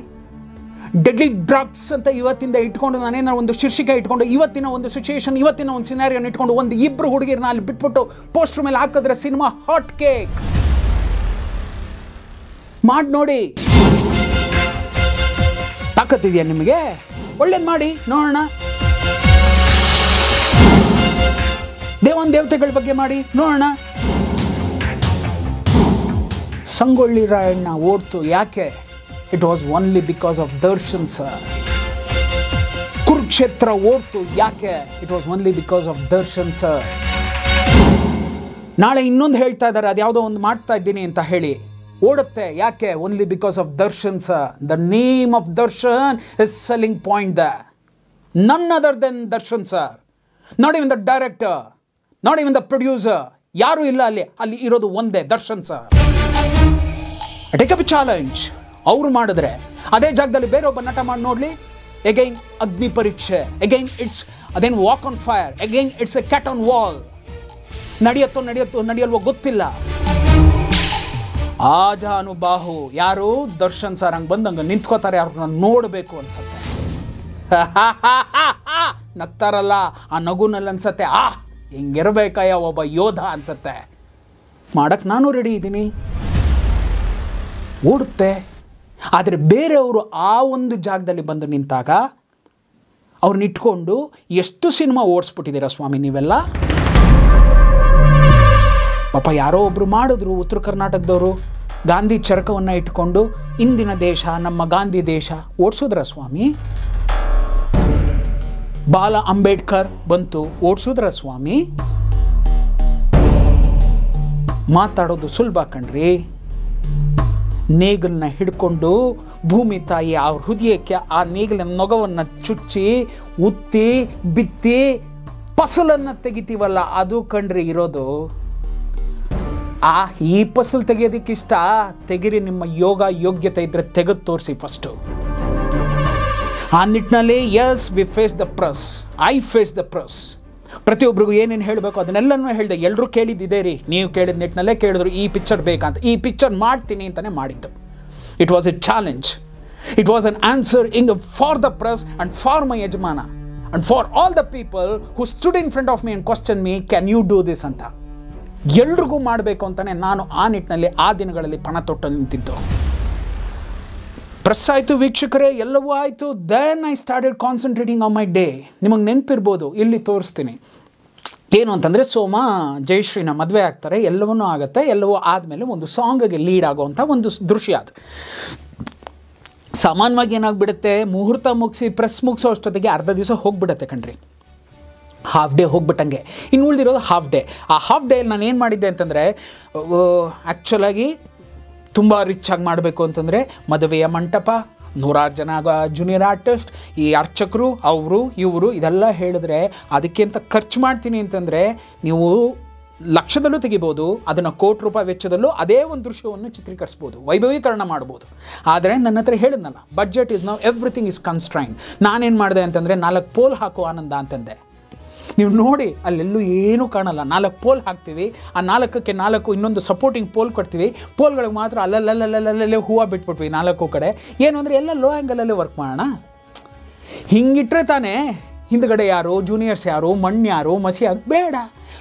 ಡೆಡ್ಲಿ ಡ್ರಗ್ಸ್ ಅಂತ ಇವತ್ತಿಂದ ಇಟ್ಕೊಂಡು ನಾನೇನೋ ಒಂದು ಶೀರ್ಷಿಕೆ ಇಟ್ಕೊಂಡು ಇವತ್ತಿನ ಒಂದು ಸಿಚುಯೇಷನ್, ಇವತ್ತಿನ ಒಂದು ಸಿನಾರಿಯನ್ ಇಟ್ಕೊಂಡು ಒಂದು ಇಬ್ಬರು ಹುಡುಗಿರನ್ನ ಅಲ್ಲಿ ಬಿಟ್ಬಿಟ್ಟು ಪೋಸ್ಟರ್ ಮೇಲೆ ಹಾಕಿದ್ರೆ ಸಿನಿಮಾ ಹಾಟ್ ಕೇಕ್ ಮಾಡಿ ನೋಡಿ. ತಾಕತ್ತಿದೆಯಾ ನಿಮಗೆ? ಒಳ್ಳೇದು ಮಾಡಿ ನೋಡೋಣ. ದೇವತೆಗಳ ಬಗ್ಗೆ ಮಾಡಿ ನೋಡೋಣ. ಸಂಗೊಳ್ಳಿ ರಾಯಣ್ಣ ಓಡ್ತು ಯಾಕೆ? It was only because of Darshan sir. Kurukshetra ಓಡ್ತು ಯಾಕೆ? It was only because of Darshan sir. ನಾಳೆ ಇನ್ನೊಂದು ಹೇಳ್ತಾ ಇದ್ದಾರೆ, ಅದು ಯಾವುದೋ ಒಂದು ಮಾಡ್ತಾ ಇದ್ದೀನಿ ಅಂತ ಹೇಳಿ. ಓಡುತ್ತೆ ಯಾಕೆ? Only because of Darshan sir. The name of Darshan is selling point there. None other than Darshan sir. Not even the director, not even the producer. ಯಾರು ಇಲ್ಲ ಅಲ್ಲಿ ಇರೋದು ಒಂದೇ Darshan sir. I take up a challenge. ಅವರು ಮಾಡಿದ್ರೆ ಅದೇ ಜಾಗದಲ್ಲಿ ಬೇರೆ ಒಬ್ಬ ನಟ ಮಾಡಿ ನೋಡ್ಲಿ. ಅಗೈನ್ ಅಗ್ನಿ ಪರೀಕ್ಷೆ, ಅಗೈನ್ ಇಟ್ಸ್ ಅದೇನು walk on fire, again it's a cat on wall. ನಡೆಯಲ್ವೋ ಗೊತ್ತಿಲ್ಲ. ಆಜಾನುಬಾಹು ಯಾರು? ದರ್ಶನ್ ಸರ್. ಹಂಗೆ ಬಂದಂಗೆ ನಿಂತ್ಕೋತಾರೆ, ಅವ್ರನ್ನ ನೋಡಬೇಕು ಅನ್ಸತ್ತೆ. ನಗ್ತಾರಲ್ಲ, ಆ ನಗುನಲ್ಲಿ ಅನ್ಸತ್ತೆ ಹಿಂಗಿರ್ಬೇಕಯ್ಯ ಒಬ್ಬ ಯೋಧ ಅನ್ಸತ್ತೆ. ಮಾಡಕ್ಕೆ ನಾನು ರೆಡಿ ಇದ್ದೀನಿ. ಓಡುತ್ತೆ. ಆದರೆ ಬೇರೆಯವರು ಆ ಒಂದು ಜಾಗದಲ್ಲಿ ಬಂದು ನಿಂತಾಗ ಅವ್ರನ್ನ ಇಟ್ಕೊಂಡು ಎಷ್ಟು ಸಿನಿಮಾ ಓಡಿಸ್ಬಿಟ್ಟಿದ್ದೀರಾ ಸ್ವಾಮಿ ನೀವೆಲ್ಲ. ಪಾಪ ಯಾರೋ ಒಬ್ಬರು ಮಾಡಿದ್ರು ಉತ್ತರ ಕರ್ನಾಟಕದವರು, ಗಾಂಧಿ ಚರಕವನ್ನು ಇಟ್ಕೊಂಡು ಇಂದಿನ ದೇಶ ನಮ್ಮ ಗಾಂಧಿ ದೇಶ ಓಡಿಸಿದ್ರ ಸ್ವಾಮಿ. ಬಾಲ ಅಂಬೇಡ್ಕರ್ ಬಂತು, ಓಡಿಸಿದ್ರ ಸ್ವಾಮಿ. ಮಾತಾಡೋದು ಸುಲಭ ಕಣ್ರಿ. ನೇಗಲನ್ನ ಹಿಡ್ಕೊಂಡು ಭೂಮಿ ತಾಯಿ ಆ ಹೃದಯಕ್ಕೆ ಆ ನೇಗಿಲ ನೊಗವನ್ನು ಚುಚ್ಚಿ ಉತ್ತಿ ಬಿತ್ತಿ ಫಸಲನ್ನು ತೆಗಿತೀವಲ್ಲ, ಅದು ಕಣ್ರಿ ಇರೋದು. ಈ ಫಸಲು ತೆಗೆಯೋದಕ್ಕಿಷ್ಟ ತೆಗಿರಿ. ನಿಮ್ಮ ಯೋಗ್ಯತೆ ಇದ್ದರೆ ತೆಗೆದು ತೋರಿಸಿ ಫಸ್ಟು. ಆ ನಿಟ್ಟಿನಲ್ಲಿ yes we face the press, I face the press. ಪ್ರತಿಯೊಬ್ಬರಿಗೂ ಏನೇನು ಹೇಳಬೇಕು ಅದನ್ನೆಲ್ಲನೂ ಹೇಳಿದೆ. ಎಲ್ಲರೂ ಕೇಳಿದ್ದಿದೆ ರೀ, ನೀವು ಕೇಳಿದ ನಿಟ್ಟಿನಲ್ಲೇ ಕೇಳಿದ್ರು ಈ ಪಿಕ್ಚರ್ ಬೇಕಂತ. ಈ ಪಿಕ್ಚರ್ ಮಾಡ್ತೀನಿ ಅಂತಲೇ ಮಾಡಿದ್ದು. It was a challenge, it was an answering for the press and for my Yajamana and for all the people who stood in front of me and question me can you do this ಅಂತ. ಎಲ್ರಿಗೂ ಮಾಡಬೇಕು ಅಂತಲೇ ನಾನು ಆ ನಿಟ್ಟಿನಲ್ಲಿ ಆ ದಿನಗಳಲ್ಲಿ ಪಣ ತೊಟ್ಟು ನಿಂತಿದ್ದು. ಪ್ರೆಸ್ ಆಯಿತು, ವೀಕ್ಷಕರೇ, ಎಲ್ಲವೂ ಆಯಿತು. Then I started concentrating on my day. ನಿಮಗೆ ನೆನಪಿರ್ಬೋದು, ಇಲ್ಲಿ ತೋರಿಸ್ತೀನಿ. ಏನು ಅಂತಂದರೆ, ಸೋಮ ಜಯಶ್ರೀನ ಮದುವೆ ಆಗ್ತಾರೆ, ಎಲ್ಲವನ್ನೂ ಆಗುತ್ತೆ. ಎಲ್ಲವೂ ಆದಮೇಲೆ ಒಂದು ಸಾಂಗಿಗೆ ಲೀಡ್ ಆಗೋವಂಥ ಒಂದು ದೃಶ್ಯ ಅದು. ಸಾಮಾನ್ಯವಾಗಿ ಏನಾಗ್ಬಿಡುತ್ತೆ, ಮುಹೂರ್ತ ಮುಗಿಸಿ ಪ್ರೆಸ್ ಮುಗಿಸೋ ಅಷ್ಟೊತ್ತಿಗೆ ಅರ್ಧ ದಿವಸ ಹೋಗ್ಬಿಡುತ್ತೆ ಕಣ್ರಿ. ಹಾಫ್ ಡೇ ಹೋಗ್ಬಿಟ್ಟಂಗೆ, ಇನ್ನು ಉಳಿದಿರೋದು ಹಾಫ್ ಡೇ. ಆ ಹಾಫ್ ಡೇಲಿ ನಾನು ಏನು ಮಾಡಿದ್ದೆ ಅಂತಂದರೆ, ಆ್ಯಕ್ಚುಲಾಗಿ ತುಂಬ ರಿಚಾಗಿ ಮಾಡಬೇಕು ಅಂತಂದರೆ ಮದುವೆಯ ಮಂಟಪ, 100 ಜನ ಜೂನಿಯರ್ ಆರ್ಟಿಸ್ಟ್, ಈ ಅರ್ಚಕರು, ಅವರು ಇವರು ಇದೆಲ್ಲ ಹೇಳಿದ್ರೆ ಅದಕ್ಕೆ ಅಂತ ಖರ್ಚು ಮಾಡ್ತೀನಿ ಅಂತಂದರೆ ನೀವು ಲಕ್ಷದಲ್ಲೂ ತೆಗಿಬೋದು, ಅದನ್ನು ಕೋಟಿ ರೂಪಾಯಿ ವೆಚ್ಚದಲ್ಲೂ ಅದೇ ಒಂದು ದೃಶ್ಯವನ್ನು ಚಿತ್ರೀಕರಿಸ್ಬೋದು, ವೈಭವೀಕರಣ ಮಾಡ್ಬೋದು. ಆದರೆ ನನ್ನ ಹತ್ರ ಹೇಳಿದ್ನಲ್ಲ, budget is now everything is constrain. ನಾನೇನು ಮಾಡಿದೆ ಅಂತಂದರೆ 4 ಪೋಲ್ ಹಾಕು ಆನಂದ ಅಂತಂದೆ. ನೀವು ನೋಡಿ ಅಲ್ಲೆಲ್ಲೂ ಏನೂ ಕಾಣಲ್ಲ. 4 ಪೋಲ್ ಹಾಕ್ತೀವಿ, ಆ 4ಕ್ಕೆ 4 ಇನ್ನೊಂದು ಸಪೋರ್ಟಿಂಗ್ ಪೋಲ್ ಕೊಡ್ತೀವಿ. ಪೋಲ್ಗಳಿಗೆ ಮಾತ್ರ ಅಲ್ಲಲ್ಲಲ್ಲಲ್ಲೇ ಹೂವು ಬಿಟ್ಬಿಟ್ವಿ 4 ಕಡೆ. ಏನು ಅಂದರೆ ಎಲ್ಲ ಲೋ ಆ್ಯಂಗಲಲ್ಲೇ ವರ್ಕ್ ಮಾಡೋಣ. ಹಿಂಗಿಟ್ರೆ ತಾನೇ ಹಿಂದ್ಗಡೆ ಯಾರು, ಜೂನಿಯರ್ಸ್ ಯಾರು, ಮಣ್ಣು ಯಾರು, ಮಸಿ ಯಾರು ಬೇಡ,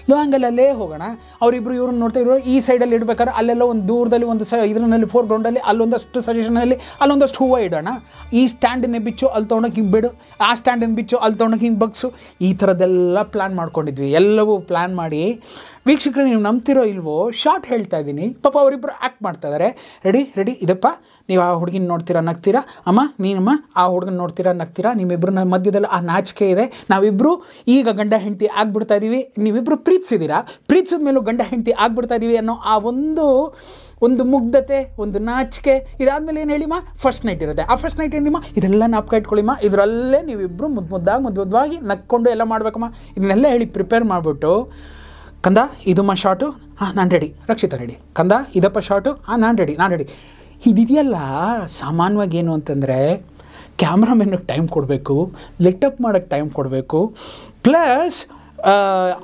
ಲೋ ಆ್ಯಂಗಲಲ್ಲೇ ಹೋಗೋಣ. ಅವರಿಬ್ಬರು ಇವ್ರನ್ನ ನೋಡ್ತಾ ಇರೋ ಈ ಸೈಡಲ್ಲಿ ಇಡ್ಬೇಕಾದ್ರೆ ಅಲ್ಲೆಲ್ಲ ಒಂದು ದೂರದಲ್ಲಿ ಒಂದು ಇದರಲ್ಲಿ ಫೋರ್ಗ್ರೌಂಡಲ್ಲಿ ಅಲ್ಲೊಂದಷ್ಟು ಸಜೆಷನಲ್ಲಿ ಅಲ್ಲೊಂದಷ್ಟು ಹೂವು ಇಡೋಣ. ಈ ಸ್ಟ್ಯಾಂಡನ್ನೇ ಬಿಚ್ಚು ಅಲ್ಲಿ ತೊಗೊಂಡೋಗಿ ಹಿಂಗೆ ಬಿಡು, ಆ ಸ್ಟ್ಯಾಂಡನ್ನು ಬಿಚ್ಚು ಅಲ್ಲಿ ತೊಗೊಂಡೋಗಿ ಹಿಂಗೆ ಬಗ್ಸು. ಈ ಥರದ್ದೆಲ್ಲ ಪ್ಲ್ಯಾನ್ ಮಾಡ್ಕೊಂಡಿದ್ವಿ. ಎಲ್ಲವೂ ಪ್ಲ್ಯಾನ್ ಮಾಡಿ, ವೀಕ್ಷಕರು ನೀವು ನಂಬ್ತಿರೋ ಇಲ್ವೋ, ಶಾರ್ಟ್ ಹೇಳ್ತಾ ಇದ್ದೀನಿ. ಪಾಪ ಅವರಿಬ್ಬರು ಆ್ಯಕ್ಟ್ ಮಾಡ್ತಾ ಇದ್ದಾರೆ. ರೆಡಿ ಇದಪ್ಪ, ನೀವು ಆ ಹುಡುಗಿನ ನೋಡ್ತೀರಾ ನಗ್ತೀರಾ, ಅಮ್ಮ ನೀನಮ್ಮ ಆ ಹುಡುಗನ ನೋಡ್ತೀರಾ ನಗ್ತೀರಾ, ನಿಮ್ಮಿಬ್ಬರು ಮಧ್ಯದಲ್ಲಿ ಆ ನಾಚಿಕೆ ಇದೆ, ನಾವಿಬ್ಬರು ಈಗ ಗಂಡ ಹೆಂಡತಿ ಆಗ್ಬಿಡ್ತಾ ಇದ್ದೀವಿ, ನೀವಿಬ್ಬರು ಪ್ರೀತಿಸಿದ್ದೀರಾ, ಪ್ರೀತಿಸಿದ ಮೇಲೂ ಗಂಡ ಹೆಂಡತಿ ಆಗ್ಬಿಡ್ತಾ ಇದ್ದೀವಿ ಅನ್ನೋ ಆ ಒಂದು ಮುಗ್ಧತೆ, ಒಂದು ನಾಚಿಕೆ. ಇದಾದಮೇಲೆ ಏನು ಹೇಳಿಮ್ಮ, ಫಸ್ಟ್ ನೈಟ್ ಇರುತ್ತೆ. ಆ ಫಸ್ಟ್ ನೈಟ್ ಏನಿಮ್ಮ, ಇದೆಲ್ಲ ನಾಪ್ಕ ಇಟ್ಕೊಳ್ಳಿಮ್ಮ, ಇದರಲ್ಲೇ ನೀವಿಬ್ಬರು ಮುದ್ದಾಗಿ ನಕ್ಕೊಂಡು ಎಲ್ಲ ಮಾಡ್ಬೇಕಮ್ಮ. ಇದನ್ನೆಲ್ಲ ಹೇಳಿ ಪ್ರಿಪೇರ್ ಮಾಡಿಬಿಟ್ಟು, ಕಂದ ಇದಮ್ಮ ಶಾರ್ಟು, ಹಾಂ ನಾನು ರೆಡಿ, ರಕ್ಷಿತಾ ರೆಡಿ, ಕಂದ ಇದಪ್ಪ ಶಾರ್ಟು, ಹಾಂ ನಾನು ರೆಡಿ. ಇದಿದೆಯಲ್ಲ ಸಾಮಾನ್ಯವಾಗಿ ಏನು ಅಂತಂದರೆ, ಕ್ಯಾಮ್ರಾಮೆನ್ಗೆ ಟೈಮ್ ಕೊಡಬೇಕು, ಲಿಟಪ್ ಮಾಡೋಕ್ಕೆ ಟೈಮ್ ಕೊಡಬೇಕು, ಪ್ಲಸ್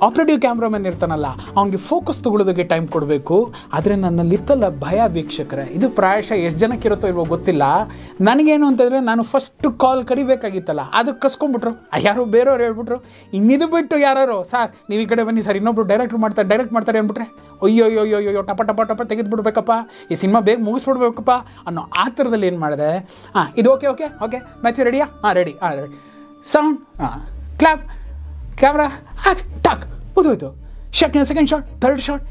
ಆಪ್ರೇಟಿವ್ ಕ್ಯಾಮ್ರಾಮನ್ ಇರ್ತಾನಲ್ಲ ಅವ್ನಿಗೆ ಫೋಕಸ್ ತೊಗೊಳೋದಕ್ಕೆ ಟೈಮ್ ಕೊಡಬೇಕು. ಆದರೆ ನನ್ನಲ್ಲಿತ್ತಲ್ಲ ಭಯ ವೀಕ್ಷಕರೇ, ಇದು ಪ್ರಾಯಶಃ ಎಷ್ಟು ಜನಕ್ಕಿರುತ್ತೋ ಇಲ್ವೋ ಗೊತ್ತಿಲ್ಲ. ನನಗೇನು ಅಂತಂದರೆ, ನಾನು ಫಸ್ಟ್ ಕಾಲ್ ಕರಿಬೇಕಾಗಿತ್ತಲ್ಲ, ಅದು ಕಸ್ಕೊಂಡ್ಬಿಟ್ರು, ಯಾರೋ ಬೇರೆಯವ್ರು ಹೇಳ್ಬಿಟ್ರು. ಇನ್ನಿದು ಬಿಟ್ಟು ಯಾರು ಸಾರ್ ನೀವು ಈ ಕಡೆ ಬನ್ನಿ ಸರ್, ಇನ್ನೊಬ್ರು ಡೈರೆಕ್ಟ್ ಮಾಡ್ತಾರೆ ಅಂದ್ಬಿಟ್ರೆ, ಅಯ್ಯೋ ಟಪ ತೆಗೆದುಬಿಡ್ಬೇಕಪ್ಪ, ಈ ಸಿನಿಮಾ ಬೇಗ ಮುಗಿಸ್ಬಿಡ್ಬೇಕಪ್ಪ ಅನ್ನೋ ಆ ಥರದಲ್ಲಿ ಏನು ಮಾಡಿದೆ. ಇದು ಓಕೆ ಮ್ಯಾಚ್ ರೆಡಿಯಾ? Ready sound, clap, camera, talk, ಮುಗಿದೋಯ್ತು. Second shot, third shot.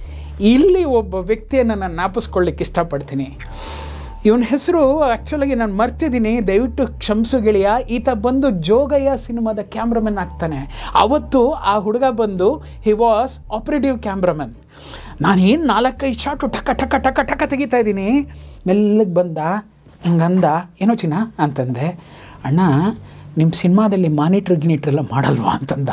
ಇಲ್ಲಿ ಒಬ್ಬ ವ್ಯಕ್ತಿಯನ್ನು ನಾನು ಜ್ಞಾಪಿಸ್ಕೊಳ್ಳಿಕ್ಕೆ ಇಷ್ಟಪಡ್ತೀನಿ. ಇವನ ಹೆಸರು ಆ್ಯಕ್ಚುಲಾಗಿ ನಾನು ಮರ್ತಿದ್ದೀನಿ, ದಯವಿಟ್ಟು ಕ್ಷಮಿಸು ಗೆಳೆಯ. ಈತ ಬಂದು ಜೋಗಯ್ಯ ಸಿನಿಮಾದ ಕ್ಯಾಮ್ರಾಮನ್ ಆಗ್ತಾನೆ. ಅವತ್ತು ಆ ಹುಡುಗ ಬಂದು ಹಿ ವಾಸ್ ಆಪ್ರೇಟಿವ್ ಕ್ಯಾಮ್ರಾಮನ್. ನಾನೇನು 4-5 ಶಾಟು ಟಕ ತೆಗಿತಾ ಇದ್ದೀನಿ. ಮೆಲ್ಲಗೆ ಬಂದ, ಹಿಂಗಂದ, ಏನೋ ಚಿನ್ನ ಅಂತಂದೆ. ಅಣ್ಣ ನಿಮ್ಮ ಸಿನಿಮಾದಲ್ಲಿ ಗಿನಿಟ್ರೆಲ್ಲ ಮಾಡಲ್ವಾ ಅಂತಂದ.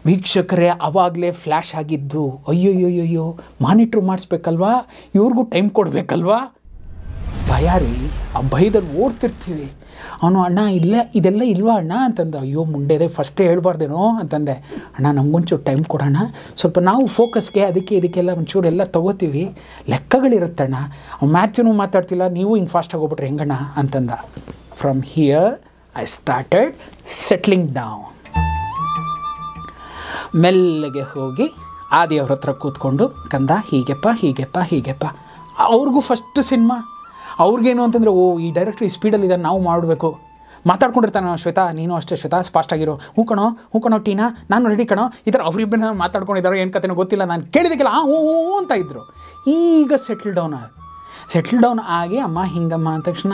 ವೀಕ್ಷಕರೇ ಆವಾಗಲೇ ಫ್ಲ್ಯಾಶ್ ಆಗಿದ್ದು, ಅಯ್ಯೋ ಮಾನಿಟ್ರ್ ಮಾಡಿಸ್ಬೇಕಲ್ವಾ, ಇವ್ರಿಗೂ ಟೈಮ್ ಕೊಡಬೇಕಲ್ವಾ, ಭಯ ರೀ. ಆ ಭಯದಲ್ಲಿ ಓಡ್ತಿರ್ತೀವಿ. ಅವನು ಅಣ್ಣ ಇದೆಲ್ಲ ಇಲ್ವಾ ಅಣ್ಣ ಅಂತಂದ. ಅಯ್ಯೋ ಮುಂಡೆದೆ, ಫಸ್ಟೇ ಹೇಳ್ಬಾರ್ದೇನೋ ಅಂತಂದೆ. ಅಣ್ಣ ನಮಗೊಂಚೂರು ಟೈಮ್ ಕೊಡೋಣ, ಸ್ವಲ್ಪ ನಾವು ಫೋಕಸ್ಗೆ ಇದಕ್ಕೆಲ್ಲ ಒಂಚೂರು ಎಲ್ಲ ತೊಗೋತೀವಿ, ಲೆಕ್ಕಗಳಿರುತ್ತಣ್ಣ. ಮ್ಯಾಥ್ಯೂನು ಮಾತಾಡ್ತಿಲ್ಲ, ನೀವು ಹಿಂಗೆ ಫಾಸ್ಟಾಗಿ ಹೋಗ್ಬಿಟ್ರೆ ಹೆಂಗಣ್ಣ ಅಂತಂದ. From here I started settling down. ಮೆಲ್ಲಗೆ ಹೋಗಿ ಆದಿಯವ್ರ ಹತ್ರ ಕೂತ್ಕೊಂಡು, ಕಂದ ಹೀಗೆಪ್ಪ. ಅವ್ರಿಗೂ ಫಸ್ಟ್ ಸಿನಿಮಾ. ಅವ್ರಿಗೇನು ಅಂತಂದರೆ, ಈ ಡೈರೆಕ್ಟ್ರ್ ಈ ಸ್ಪೀಡಲ್ಲಿದ್ದಾನೆ, ನಾವು ಮಾಡಬೇಕು. ಮಾತಾಡ್ಕೊಂಡಿರ್ತಾನೆ, ಶ್ವೇತಾ ನೀನು ಅಷ್ಟೇ ಶ್ವೇತಾ ಫಾಸ್ಟಾಗಿರೋ, ಹೂ ಕಣೋ ಟೀನಾ ನಾನು ರೆಡಿ ಕಣೋ, ಈ ಥರ ಅವರಿಬ್ಬರನ್ನ ಮಾತಾಡ್ಕೊಂಡಿದ್ದಾರೋ ಏನು ಕತೆನೋ ಗೊತ್ತಿಲ್ಲ, ನಾನು ಕೇಳಿದಕ್ಕೆಲ್ಲ ಹ್ಞೂ ಅಂತ ಇದ್ದರು. ಈಗ ಸೆಟ್ಲ್ ಡೌನ್ ಆಗಿ ಅಮ್ಮ ಹಿಂಗಮ್ಮ ಅಂದ ತಕ್ಷಣ,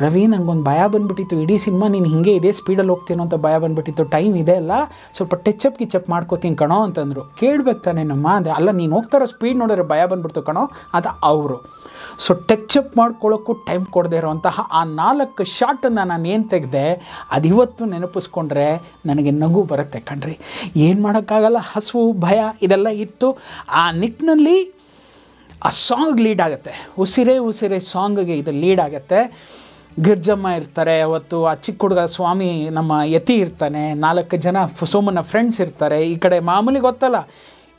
ರವಿ ನನಗೊಂದು ಭಯ ಬಂದುಬಿಟ್ಟಿತ್ತು, ಇಡೀ ಸಿನಿಮಾ ನೀನು ಹಿಂಗೆ ಇದೇ ಸ್ಪೀಡಲ್ಲಿ ಹೋಗ್ತೀನೋ ಅಂತ ಭಯ ಬಂದುಬಿಟ್ಟಿತ್ತು, ಟೈಮ್ ಇದೆ ಅಲ್ಲ, ಸ್ವಲ್ಪ ಕಿಚಪ್ ಮಾಡ್ಕೋತೀನಿ ಕಣೋ ಅಂತಂದರು. ಕೇಳ್ಬೇಕು ತಾನೆ ನಮ್ಮ ಅಂದರೆ, ಅಲ್ಲ ನೀನು ಹೋಗ್ತಾರೋ ಸ್ಪೀಡ್ ನೋಡಿದ್ರೆ ಭಯ ಬಂದುಬಿಡ್ತು ಕಣೋ ಅದು ಅವರು. ಸೊ ಟಚಪ್ ಮಾಡ್ಕೊಳ್ಳೋಕ್ಕೂ ಟೈಮ್ ಕೊಡದೇ ಇರೋವಂತಹ ಆ 4 ಶಾಟನ್ನು ನಾನು ಏನು ತೆಗೆದೆ, ಅದಿವತ್ತು ನೆನಪಿಸ್ಕೊಂಡ್ರೆ ನನಗೆ ನಗು ಬರುತ್ತೆ ಕಣ್ರಿ. ಏನು ಮಾಡೋಕ್ಕಾಗಲ್ಲ, ಹಸುವು ಭಯ ಇದೆಲ್ಲ ಇತ್ತು. ಆ ನಿಟ್ಟಿನಲ್ಲಿ ಆ ಸಾಂಗ್ ಲೀಡ್ ಆಗುತ್ತೆ, ಉಸಿರೇ ಸಾಂಗ್ಗೆ ಇದು ಲೀಡ್ ಆಗುತ್ತೆ. ಗಿರ್ಜಮ್ಮ ಇರ್ತಾರೆ ಅವತ್ತು, ಆ ಚಿಕ್ಕ ಹುಡುಗ ಸ್ವಾಮಿ ನಮ್ಮ ಯತಿ ಇರ್ತಾನೆ, 4 ಜನ ಸೋಮನ ಫ್ರೆಂಡ್ಸ್ ಇರ್ತಾರೆ. ಈ ಕಡೆ ಮಾಮೂಲಿ ಗೊತ್ತಲ್ಲ,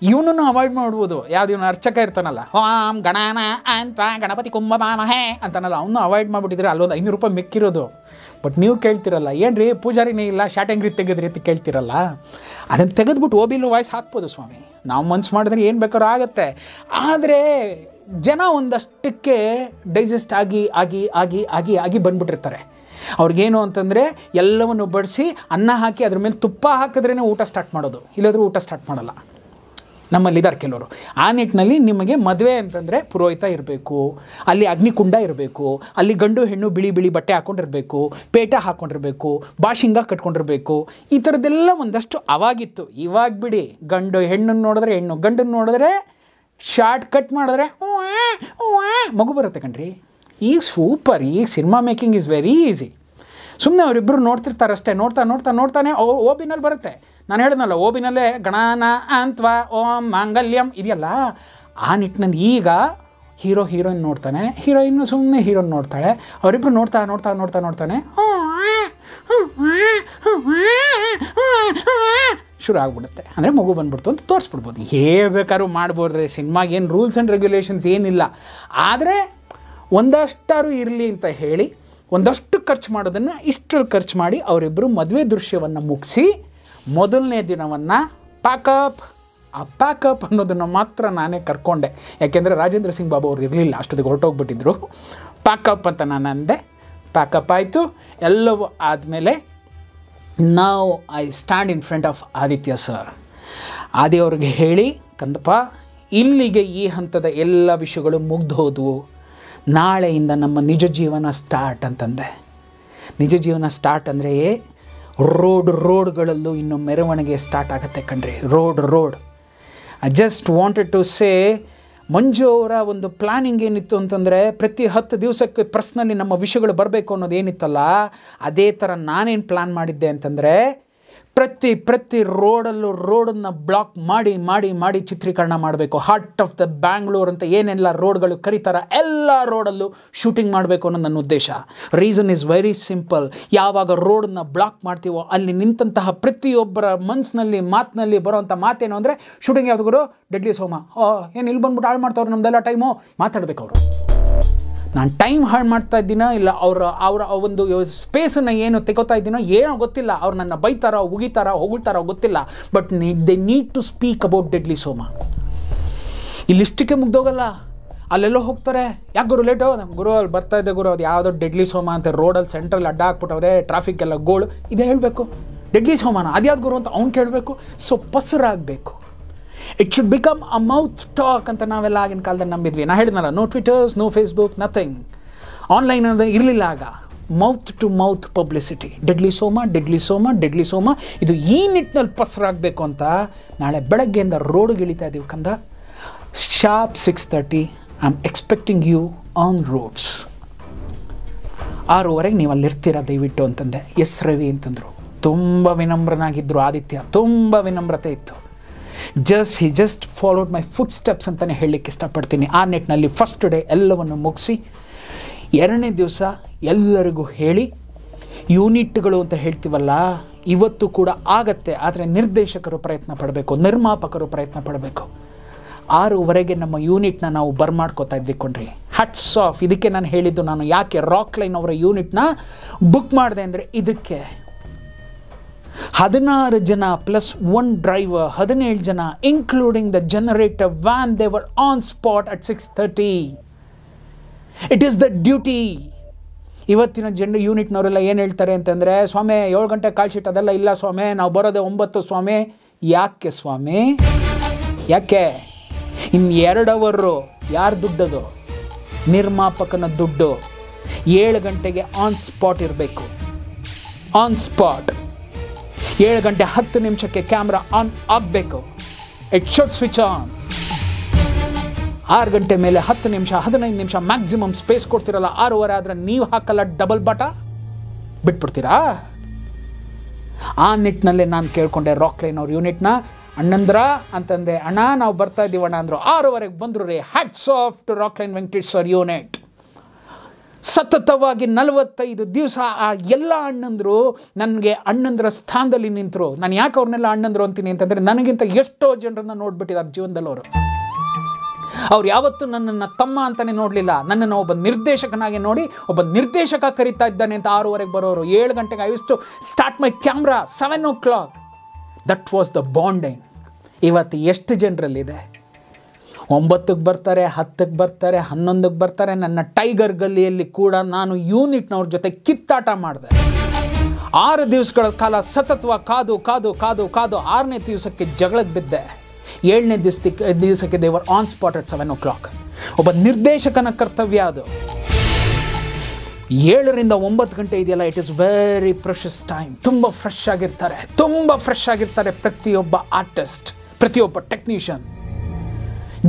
ಇವನನ್ನು ಅವಾಯ್ಡ್ ಮಾಡ್ಬೋದು. ಯಾವ್ದು ಇವನು ಅರ್ಚಕ ಇರ್ತಾನಲ್ಲ, ಓಂ ಗಣಾನ ಅಂತ ಗಣಪತಿ ಕುಂಭಮಾಮಹೇ ಅಂತಾನಲ್ಲ, ಅವನು ಅವಾಯ್ಡ್ ಮಾಡಿಬಿಟ್ಟಿದ್ರೆ ಅಲ್ಲೊಂದು 500 ರೂಪಾಯಿ ಮಿಕ್ಕಿರೋದು. ಬಟ್ ನೀವು ಕೇಳ್ತಿರಲ್ಲ, ಏನು ರೀ ಪೂಜಾರಿನೇ ಇಲ್ಲ ಶಾರ್ಟ್ ತೆಗೆದ್ರಿ ಅಂತ ಕೇಳ್ತಿರಲ್ಲ. ಅದನ್ನು ತೆಗೆದ್ಬಿಟ್ಟು ಓಬಿಲು ವಾಯ್ಸ್ ಹಾಕ್ಬೋದು ಸ್ವಾಮಿ, ನಾವು ಮನ್ಸು ಮಾಡಿದ್ರೆ ಏನು ಬೇಕಾದ್ರೂ ಆಗುತ್ತೆ. ಆದರೆ ಜನ ಒಂದಷ್ಟಕ್ಕೆ ಡೈಜೆಸ್ಟ್ ಆಗಿ ಬಂದ್ಬಿಟ್ಟಿರ್ತಾರೆ. ಅವ್ರಿಗೇನು ಅಂತಂದರೆ, ಎಲ್ಲವನ್ನು ಬಡಿಸಿ ಅನ್ನ ಹಾಕಿ ಅದ್ರ ಮೇಲೆ ತುಪ್ಪ ಹಾಕಿದ್ರೇ ಊಟ ಸ್ಟಾರ್ಟ್ ಮಾಡೋದು, ಇಲ್ಲಾದರೂ ಊಟ ಸ್ಟಾರ್ಟ್ ಮಾಡೋಲ್ಲ. ನಮ್ಮಲ್ಲಿದ್ದಾರೆ ಕೆಲವರು. ಆ ನಿಟ್ಟಿನಲ್ಲಿ ನಿಮಗೆ ಮದುವೆ ಅಂತಂದರೆ ಪುರೋಹಿತ ಇರಬೇಕು, ಅಲ್ಲಿ ಅಗ್ನಿಕುಂಡ ಇರಬೇಕು, ಅಲ್ಲಿ ಗಂಡು ಹೆಣ್ಣು ಬಿಳಿ ಬಟ್ಟೆ ಹಾಕ್ಕೊಂಡಿರಬೇಕು, ಪೇಟ ಹಾಕ್ಕೊಂಡಿರಬೇಕು, ಬಾಶಿಂಗ ಕಟ್ಕೊಂಡಿರಬೇಕು. ಈ ಥರದ್ದೆಲ್ಲ ಒಂದಷ್ಟು ಅವಾಗಿತ್ತು. ಇವಾಗ ಬಿಡಿ, ಗಂಡು ಹೆಣ್ಣನ್ನು ನೋಡಿದ್ರೆ ಹೆಣ್ಣು, ಗಂಡನ್ನು ನೋಡಿದ್ರೆ ಶಾರ್ಟ್ ಕಟ್ ಮಾಡಿದ್ರೆ ಮಗು ಬರುತ್ತೆ ಕಣ್ರಿ. ಈಗ ಸೂಪರ್, ಈಗ cinema making is very easy. ಸುಮ್ಮನೆ ಅವರಿಬ್ಬರು ನೋಡ್ತಿರ್ತಾರಷ್ಟೇ, ನೋಡ್ತಾನೆ ಓಬಿನಲ್ಲಿ ಬರುತ್ತೆ. ನಾನು ಹೇಳಿದ್ನಲ್ಲ ಓಬಿನಲ್ಲೇ ಗಣನ ಅಂತ್ವಾ ಓಂ ಮಾಂಗಲ್ಯಂ ಇದೆಯಲ್ಲ, ಆ ನಿಟ್ಟಿನಲ್ಲಿ ಈಗ ಹೀರೋಯಿನ್ ನೋಡ್ತಾನೆ, ಹೀರೋಯಿನ್ನು ಸುಮ್ಮನೆ ಹೀರೋನ್ ನೋಡ್ತಾಳೆ, ಅವರಿಬ್ಬರು ನೋಡ್ತಾನೆ ಶುರು ಆಗ್ಬಿಡುತ್ತೆ. ಅಂದರೆ ಮಗು ಬಂದ್ಬಿಡ್ತು ಅಂತ ತೋರಿಸ್ಬಿಡ್ಬೋದು. ಬೇಕಾದ್ರೂ ಮಾಡ್ಬೋದ್ರೆ, ಸಿನಿಮಾಗೆ ಏನು ರೂಲ್ಸ್ ಆ್ಯಂಡ್ ರೆಗ್ಯುಲೇಷನ್ಸ್ ಏನಿಲ್ಲ. ಆದರೆ ಒಂದಷ್ಟಾರು ಇರಲಿ ಅಂತ ಹೇಳಿ ಒಂದಷ್ಟು ಖರ್ಚು ಮಾಡೋದನ್ನು ಇಷ್ಟರಲ್ಲಿ ಖರ್ಚು ಮಾಡಿ ಅವರಿಬ್ಬರು ಮದುವೆ ದೃಶ್ಯವನ್ನು ಮುಗಿಸಿ ಮೊದಲನೇ ದಿನವನ್ನು ಪ್ಯಾಕಪ್ ಅನ್ನೋದನ್ನು ಮಾತ್ರ ನಾನೇ ಕರ್ಕೊಂಡೆ. ಯಾಕೆಂದರೆ ರಾಜೇಂದ್ರ ಸಿಂಗ್ ಬಾಬು ಅವ್ರು ಇರಲಿಲ್ಲ, ಅಷ್ಟೊತ್ತಿಗೆ ಹೊರಟೋಗ್ಬಿಟ್ಟಿದ್ರು. ಪ್ಯಾಕಪ್ ಅಂತ ನಾನು ಅಂದೆ. ಪ್ಯಾಕಪ್ ಆಯಿತು. ಎಲ್ಲವೂ ಆದಮೇಲೆ ನಾವು I stand in front of Aditya sir. ಆದಿ ಅವ್ರಿಗೆ ಹೇಳಿ, ಕಂದಪ್ಪ ಇಲ್ಲಿಗೆ ಈ ಹಂತದ ಎಲ್ಲ ವಿಷಯಗಳು ಮುಗ್ದೋದ್ವು, ನಾಳೆಯಿಂದ ನಮ್ಮ ನಿಜ ಜೀವನ ಸ್ಟಾರ್ಟ್ ಅಂತಂದೆ. ನಿಜ ಜೀವನ ಸ್ಟಾರ್ಟ್ ಅಂದರೆ ರೋಡ್ಗಳಲ್ಲೂ ಇನ್ನು ಮೆರವಣಿಗೆ ಸ್ಟಾರ್ಟ್ ಆಗುತ್ತೆ ಕಣ್ರಿ. Road I just wanted to say, Manju ಅವರ ಒಂದು ಪ್ಲ್ಯಾನಿಂಗ್ ಏನಿತ್ತು ಅಂತಂದರೆ ಪ್ರತಿ 10 ದಿವಸಕ್ಕೆ ಪ್ರೆಸ್ನಲ್ಲಿ ನಮ್ಮ ವಿಷಯಗಳು ಬರಬೇಕು ಅನ್ನೋದು ಏನಿತ್ತಲ್ಲ, ಅದೇ ಥರ ನಾನೇನು ಪ್ಲ್ಯಾನ್ ಮಾಡಿದ್ದೆ ಅಂತಂದರೆ ಪ್ರತಿ ರೋಡನ್ನು ಬ್ಲಾಕ್ ಮಾಡಿ ಚಿತ್ರೀಕರಣ ಮಾಡಬೇಕು. ಹಾರ್ಟ್ ಆಫ್ ದ ಬ್ಯಾಂಗ್ಳೂರ್ ಅಂತ ಏನೆಲ್ಲ ರೋಡ್ಗಳು ಕರೀತಾರೆ ಎಲ್ಲ ರೋಡಲ್ಲೂ ಶೂಟಿಂಗ್ ಮಾಡಬೇಕು ಅನ್ನೋ ನನ್ನ ಉದ್ದೇಶ. Reason is very simple. ಯಾವಾಗ ರೋಡನ್ನು ಬ್ಲಾಕ್ ಮಾಡ್ತೀವೋ ಅಲ್ಲಿ ನಿಂತಹ ಪ್ರತಿಯೊಬ್ಬರ ಮಾತಿನಲ್ಲಿ ಬರೋವಂಥ ಮಾತೇನು ಅಂದರೆ, ಶೂಟಿಂಗ್ ಯಾವ್ದು ಗುರು, ಡೆಡ್ಲಿ ಸೋಮ, ಏನು ಇಲ್ಲಿ ಬಂದ್ಬಿಟ್ಟು ಹಾಳು ಮಾಡ್ತಾವ್ರು ನಮ್ಮದೆಲ್ಲ ಟೈಮು, ಮಾತಾಡಬೇಕು ಅವರು. ನಾನು ಟೈಮ್ ಹಾಳು ಮಾಡ್ತಾ ಇದ್ದೀನೋ ಇಲ್ಲ ಅವರ ಒಂದು ಸ್ಪೇಸನ್ನು ಏನು ತೆಗೋತಾ ಇದ್ದೀನೋ ಏನೋ ಗೊತ್ತಿಲ್ಲ. ಅವ್ರು ನನ್ನ ಬೈತಾರೋ ಉಗಿತಾರೋ ಹೊಗಳ್ತಾರೋ ಗೊತ್ತಿಲ್ಲ, but they need to speak about Deadly Soma. ಇಲ್ಲಿಷ್ಟಕ್ಕೆ ಮುಗ್ದೋಗಲ್ಲ, ಅಲ್ಲೆಲ್ಲೋ ಹೋಗ್ತಾರೆ. ಯಾಕೆ ಗುರು ಲೇಟು? ಗುರು ಅಲ್ಲಿ ಬರ್ತಾ ಇದ್ದೆ ಗುರು, ಅದು ಯಾವುದೋ ಡೆಡ್ಲಿ ಸೋಮ ಅಂತ ರೋಡಲ್ಲಿ ಸೆಂಟ್ರಲ್ಲಿ ಅಡ್ಡ ಹಾಕ್ಬಿಟ್ಟವ್ರೆ, ಟ್ರಾಫಿಕ್ ಎಲ್ಲ ಗೋಳು, ಇದೇ ಹೇಳಬೇಕು. ಡೆಡ್ಲಿ ಸೋಮನ ಅದ್ಯಾವ್ದು ಗುರು ಅಂತ ಅವ್ನು ಕೇಳಬೇಕು. ಸೊ ಪಸರಾಗಬೇಕು. It should become a mouth talk ಅಂತ ನಾವೆಲ್ಲ ಆಗಿನ ಕಾಲದಲ್ಲಿ ನಂಬಿದ್ವಿ. ನಾನು ಹೇಳಿದ್ನಲ್ಲ, no Twitters, no Facebook, nothing. Online ಅದು ಇರಲಿಲ್ಲ ಆಗ. Mouth to mouth publicity, Deadly Soma ಇದು ಈ ನಿಟ್ಟಿನಲ್ಲಿ ಪಸರಾಗಬೇಕು ಅಂತ ನಾಳೆ ಬೆಳಗ್ಗೆಯಿಂದ ರೋಡ್ಗೆ ಇಳಿತಾ ಇದ್ದೀವಿ ಕಂದ. Sharp 6:30 I am expecting you on roads. 6:30 ನೀವು ಅಲ್ಲಿರ್ತೀರ ದಯವಿಟ್ಟು ಅಂತಂದೆ. ಎಸ್ ರವಿ ಅಂತಂದರು. ತುಂಬ ವಿನಮ್ರನಾಗಿದ್ದರು ಆದಿತ್ಯ, ತುಂಬ ವಿನಮ್ರತೆ ಇತ್ತು. he just followed my footsteps ಅಂತಲೇ ಹೇಳಲಿಕ್ಕೆ ಇಷ್ಟಪಡ್ತೀನಿ. ಆ ನಿಟ್ಟಿನಲ್ಲಿ ಫಸ್ಟ್ ಡೇ ಎಲ್ಲವನ್ನು ಮುಗಿಸಿ 2ನೇ ದಿವಸ ಎಲ್ಲರಿಗೂ ಹೇಳಿ, ಯೂನಿಟ್ಗಳು ಅಂತ ಹೇಳ್ತೀವಲ್ಲ, ಇವತ್ತು ಕೂಡ ಆಗತ್ತೆ. ಆದರೆ ನಿರ್ದೇಶಕರು ಪ್ರಯತ್ನ ಪಡಬೇಕು, ನಿರ್ಮಾಪಕರು ಪ್ರಯತ್ನ ಪಡಬೇಕು. 6:30 ನಮ್ಮ ಯೂನಿಟ್ನ ನಾವು ಬರ್ಮಾಡ್ಕೋತಾ ಇದ್ದಿಕೊಂಡ್ರಿ. Huts of. ಇದಕ್ಕೆ ನಾನು ಹೇಳಿದ್ದು, ನಾನು ಯಾಕೆ ರಾಕ್ ಲೈನ್ ಅವರ ಯೂನಿಟ್ನ ಬುಕ್ ಮಾಡಿದೆ ಅಂದರೆ ಇದಕ್ಕೆ. 16 ಜನ ಪ್ಲಸ್ 1 ಡ್ರೈವರ್, 17 ಜನ including the generator van. They were on spot at 6:30. It is the duty. ಇವತ್ತಿನ ಯೂನಿಟ್ನವರೆಲ್ಲ ಏನು ಹೇಳ್ತಾರೆ ಅಂತಂದರೆ, ಸ್ವಾಮಿ 7 ಗಂಟೆ ಕಾಲ್ ಶೀಟ್ ಅದೆಲ್ಲ ಇಲ್ಲ ಸ್ವಾಮಿ, ನಾವು ಬರೋದೆ 9 ಸ್ವಾಮಿ. ಯಾಕೆ ಸ್ವಾಮಿ, ಯಾಕೆ? ಇನ್ನು 2 ಅವರು ಯಾರು ದುಡ್ಡದು? ನಿರ್ಮಾಪಕನ ದುಡ್ಡು. 7 ಗಂಟೆಗೆ ಆನ್ ಸ್ಪಾಟ್ ಇರಬೇಕು. ಆನ್ ಸ್ಪಾಟ್ 7 ಗಂಟೆ 10 ನಿಮಿಷಕ್ಕೆ ಕ್ಯಾಮ್ರಾ ಆನ್ ಆಗಬೇಕು. It should switch on. 6 ಗಂಟೆ ಮೇಲೆ 10 ನಿಮಿಷ 15 ನಿಮಿಷ ಮ್ಯಾಕ್ಸಿಮಮ್ ಸ್ಪೇಸ್ ಕೊಡ್ತಿರಲ್ಲ. 6:30 ಆದರೆ ನೀವು ಹಾಕಲ್ಲ ಡಬಲ್ ಬಾಟ, ಬಿಟ್ಬಿಡ್ತೀರಾ? ಆ ನಿಟ್ಟಿನಲ್ಲೇ ನಾನು ಕೇಳ್ಕೊಂಡೆ ರಾಕ್ ಲೈನ್ ಅವ್ರ ಯೂನಿಟ್ನ. ಅಣ್ಣಂದ್ರ ಅಂತಂದೆ, ಅಣ್ಣ ನಾವು ಬರ್ತಾ ಇದ್ದೀವಿ ಅಣ್ಣ ಅಂದರು. 6:30 ಬಂದರು ರೀ. Hats off to Rockline Venkatesh sir unit. ಸತತವಾಗಿ 45 ದಿವಸ ಆ ಎಲ್ಲ ಅಣ್ಣಂದರು ನನಗೆ ಅಣ್ಣಂದ್ರ ಸ್ಥಾನದಲ್ಲಿ ನಿಂತರು. ನಾನು ಯಾಕೆ ಅವ್ರನ್ನೆಲ್ಲ ಅಣ್ಣಂದರು ಅಂತೀನಿ ಅಂತಂದರೆ, ನನಗಿಂತ ಎಷ್ಟೋ ಜನರನ್ನು ನೋಡ್ಬಿಟ್ಟಿದ್ದಾರೆ ಜೀವನದಲ್ಲಿ ಅವರು. ಅವ್ರು ಯಾವತ್ತೂ ನನ್ನನ್ನು ತಮ್ಮ ಅಂತಲೇ ನೋಡಲಿಲ್ಲ. ನನ್ನನ್ನು ಒಬ್ಬ ನಿರ್ದೇಶಕನಾಗಿ ನೋಡಿ, ಒಬ್ಬ ನಿರ್ದೇಶಕ ಕರೀತಾ ಇದ್ದಾನೆ ಅಂತ 6:30 ಬರೋರು. 7 ಗಂಟೆಗೆ I use to start my camera 7 o'clock. That was the bonding. ಇವತ್ತು ಎಷ್ಟು ಜನರಲ್ಲಿದೆ? 9ಕ್ಕೆ ಬರ್ತಾರೆ, 10ಕ್ಕೆ ಬರ್ತಾರೆ, 11ಕ್ಕೆ ಬರ್ತಾರೆ. ನನ್ನ ಟೈಗರ್ ಗಲ್ಲಿಯಲ್ಲಿ ಕೂಡ ನಾನು ಯೂನಿಟ್ನವ್ರ ಜೊತೆ ಕಿತ್ತಾಟ ಮಾಡಿದೆ. 6 ದಿವಸಗಳ ಕಾಲ ಸತತವಾಗಿ ಕಾದು ಕಾದು ಕಾದು ಕಾದು 6ನೇ ದಿವಸಕ್ಕೆ ಜಗಳಕ್ಕೆ ಬಿದ್ದೆ. 7ನೇ ದಿವಸಕ್ಕೆ they were on spot at 7 o'clock. ಒಬ್ಬ ನಿರ್ದೇಶಕನ ಕರ್ತವ್ಯ ಅದು. 7 ರಿಂದ 9 ಗಂಟೆ ಇದೆಯಲ್ಲ, it is very precious time. ತುಂಬ ಫ್ರೆಶ್ ಆಗಿರ್ತಾರೆ ಪ್ರತಿಯೊಬ್ಬ ಆರ್ಟಿಸ್ಟ್, ಪ್ರತಿಯೊಬ್ಬ ಟೆಕ್ನಿಷಿಯನ್.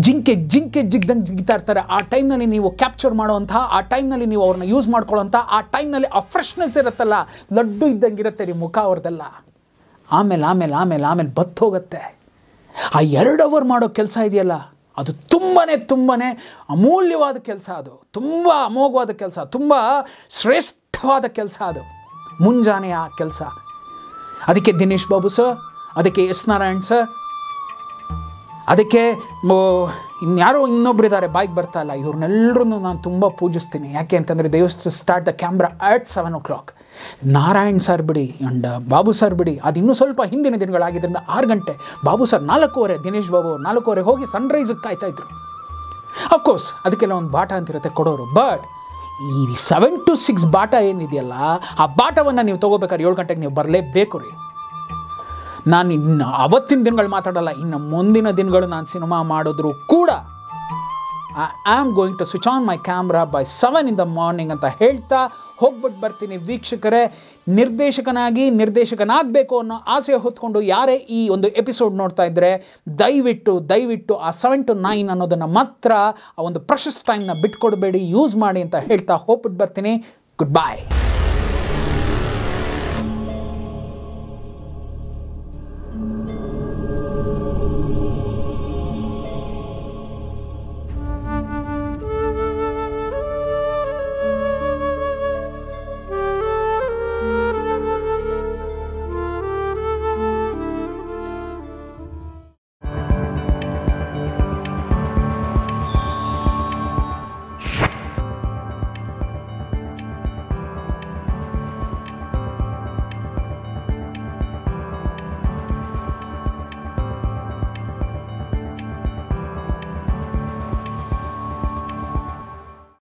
ಜಿಂಕೆ ಜಿಗ್ದಂಗೆ ಜಿಗ್ತಾ ಇರ್ತಾರೆ. ಆ ಟೈಮ್ನಲ್ಲಿ ನೀವು ಕ್ಯಾಪ್ಚರ್ ಮಾಡೋವಂಥ, ಆ ಟೈಮ್ನಲ್ಲಿ ನೀವು ಅವ್ರನ್ನ ಯೂಸ್ ಮಾಡ್ಕೊಳ್ಳೋಂಥ, ಆ ಟೈಮ್ನಲ್ಲಿ ಆ ಫ್ರೆಶ್ನೆಸ್ ಇರುತ್ತಲ್ಲ, ಲಡ್ಡು ಇದ್ದಂಗೆ ಇರುತ್ತೆ ರೀ ಮುಖ ಅವ್ರದ್ದೆಲ್ಲ. ಆಮೇಲೆ ಬತ್ತೋಗುತ್ತೆ. ಆ 2 ಅವರ್ ಮಾಡೋ ಕೆಲಸ ಇದೆಯಲ್ಲ, ಅದು ತುಂಬಾ ಅಮೂಲ್ಯವಾದ ಕೆಲಸ, ಅದು ತುಂಬ ಅಮೋಘವಾದ ಕೆಲಸ, ತುಂಬ ಶ್ರೇಷ್ಠವಾದ ಕೆಲಸ ಅದು, ಮುಂಜಾನೆಯ ಕೆಲಸ. ಅದಕ್ಕೆ ದಿನೇಶ್ ಬಾಬು ಸರ್, ಅದಕ್ಕೆ ಎಸ್ ನಾರಾಯಣ್ ಸರ್, ಅದಕ್ಕೆ ಇನ್ಯಾರೋ ಇನ್ನೊಬ್ಬರಿದ್ದಾರೆ ಬಾಯಿಗೆ ಬರ್ತಾ ಇಲ್ಲ, ಇವ್ರನ್ನೆಲ್ಲರೂ ನಾನು ತುಂಬ ಪೂಜಿಸ್ತೀನಿ. ಯಾಕೆ ಅಂತಂದರೆ they use to start the camera at 7 o'clock. Narayan sir ಬಿಡಿ ಆ್ಯಂಡ್ ಬಾಬು ಸರ್ ಬಿಡಿ, ಅದು ಇನ್ನೂ ಸ್ವಲ್ಪ ಹಿಂದಿನ ದಿನಗಳಾಗಿದ್ದರಿಂದ 6 ಗಂಟೆ, ಬಾಬು ಸರ್ 4:15, ದಿನೇಶ್ ಬಾಬು 4:15 ಹೋಗಿ ಸನ್ರೈಸಿಗೆ ಕಾಯ್ತಾಯಿದ್ರು. ಅಫ್ಕೋರ್ಸ್ ಅದಕ್ಕೆಲ್ಲ ಒಂದು ಬಾಟ ಅಂತಿರುತ್ತೆ ಕೊಡೋರು. ಬಟ್ ಈ 7 to 6 ಬಾಟ ಏನಿದೆಯಲ್ಲ, ಆ ಬಾಟವನ್ನು ನೀವು ತೊಗೋಬೇಕಾದ್ರೆ 7 ಗಂಟೆಗೆ ನೀವು ಬರಲೇಬೇಕು ರೀ. ನಾನು ಇನ್ನು ಅವತ್ತಿನ ದಿನಗಳು ಮಾತಾಡಲ್ಲ, ಇನ್ನು ಮುಂದಿನ ದಿನಗಳು ನಾನು ಸಿನಿಮಾ ಮಾಡಿದ್ರು ಕೂಡ I am going to switch on my camera by 7 in the morning ಅಂತ ಹೇಳ್ತಾ ಹೋಗ್ಬಿಟ್ಟು ಬರ್ತೀನಿ. ವೀಕ್ಷಕರೇ, ನಿರ್ದೇಶಕನಾಗಬೇಕು ಅನ್ನೋ ಆಸೆ ಹೊತ್ಕೊಂಡು ಯಾರೇ ಈ ಒಂದು ಎಪಿಸೋಡ್ ನೋಡ್ತಾ ಇದ್ದರೆ ದಯವಿಟ್ಟು ಆ 7 to 9 ಅನ್ನೋದನ್ನು ಮಾತ್ರ, ಆ ಒಂದು ಪ್ರಶಸ್ತ ಟೈಮ್ನ ಬಿಟ್ಕೊಡ್ಬೇಡಿ, ಯೂಸ್ ಮಾಡಿ ಅಂತ ಹೇಳ್ತಾ ಹೋಗ್ಬಿಟ್ಟು ಬರ್ತೀನಿ. ಗುಡ್ ಬಾಯ್.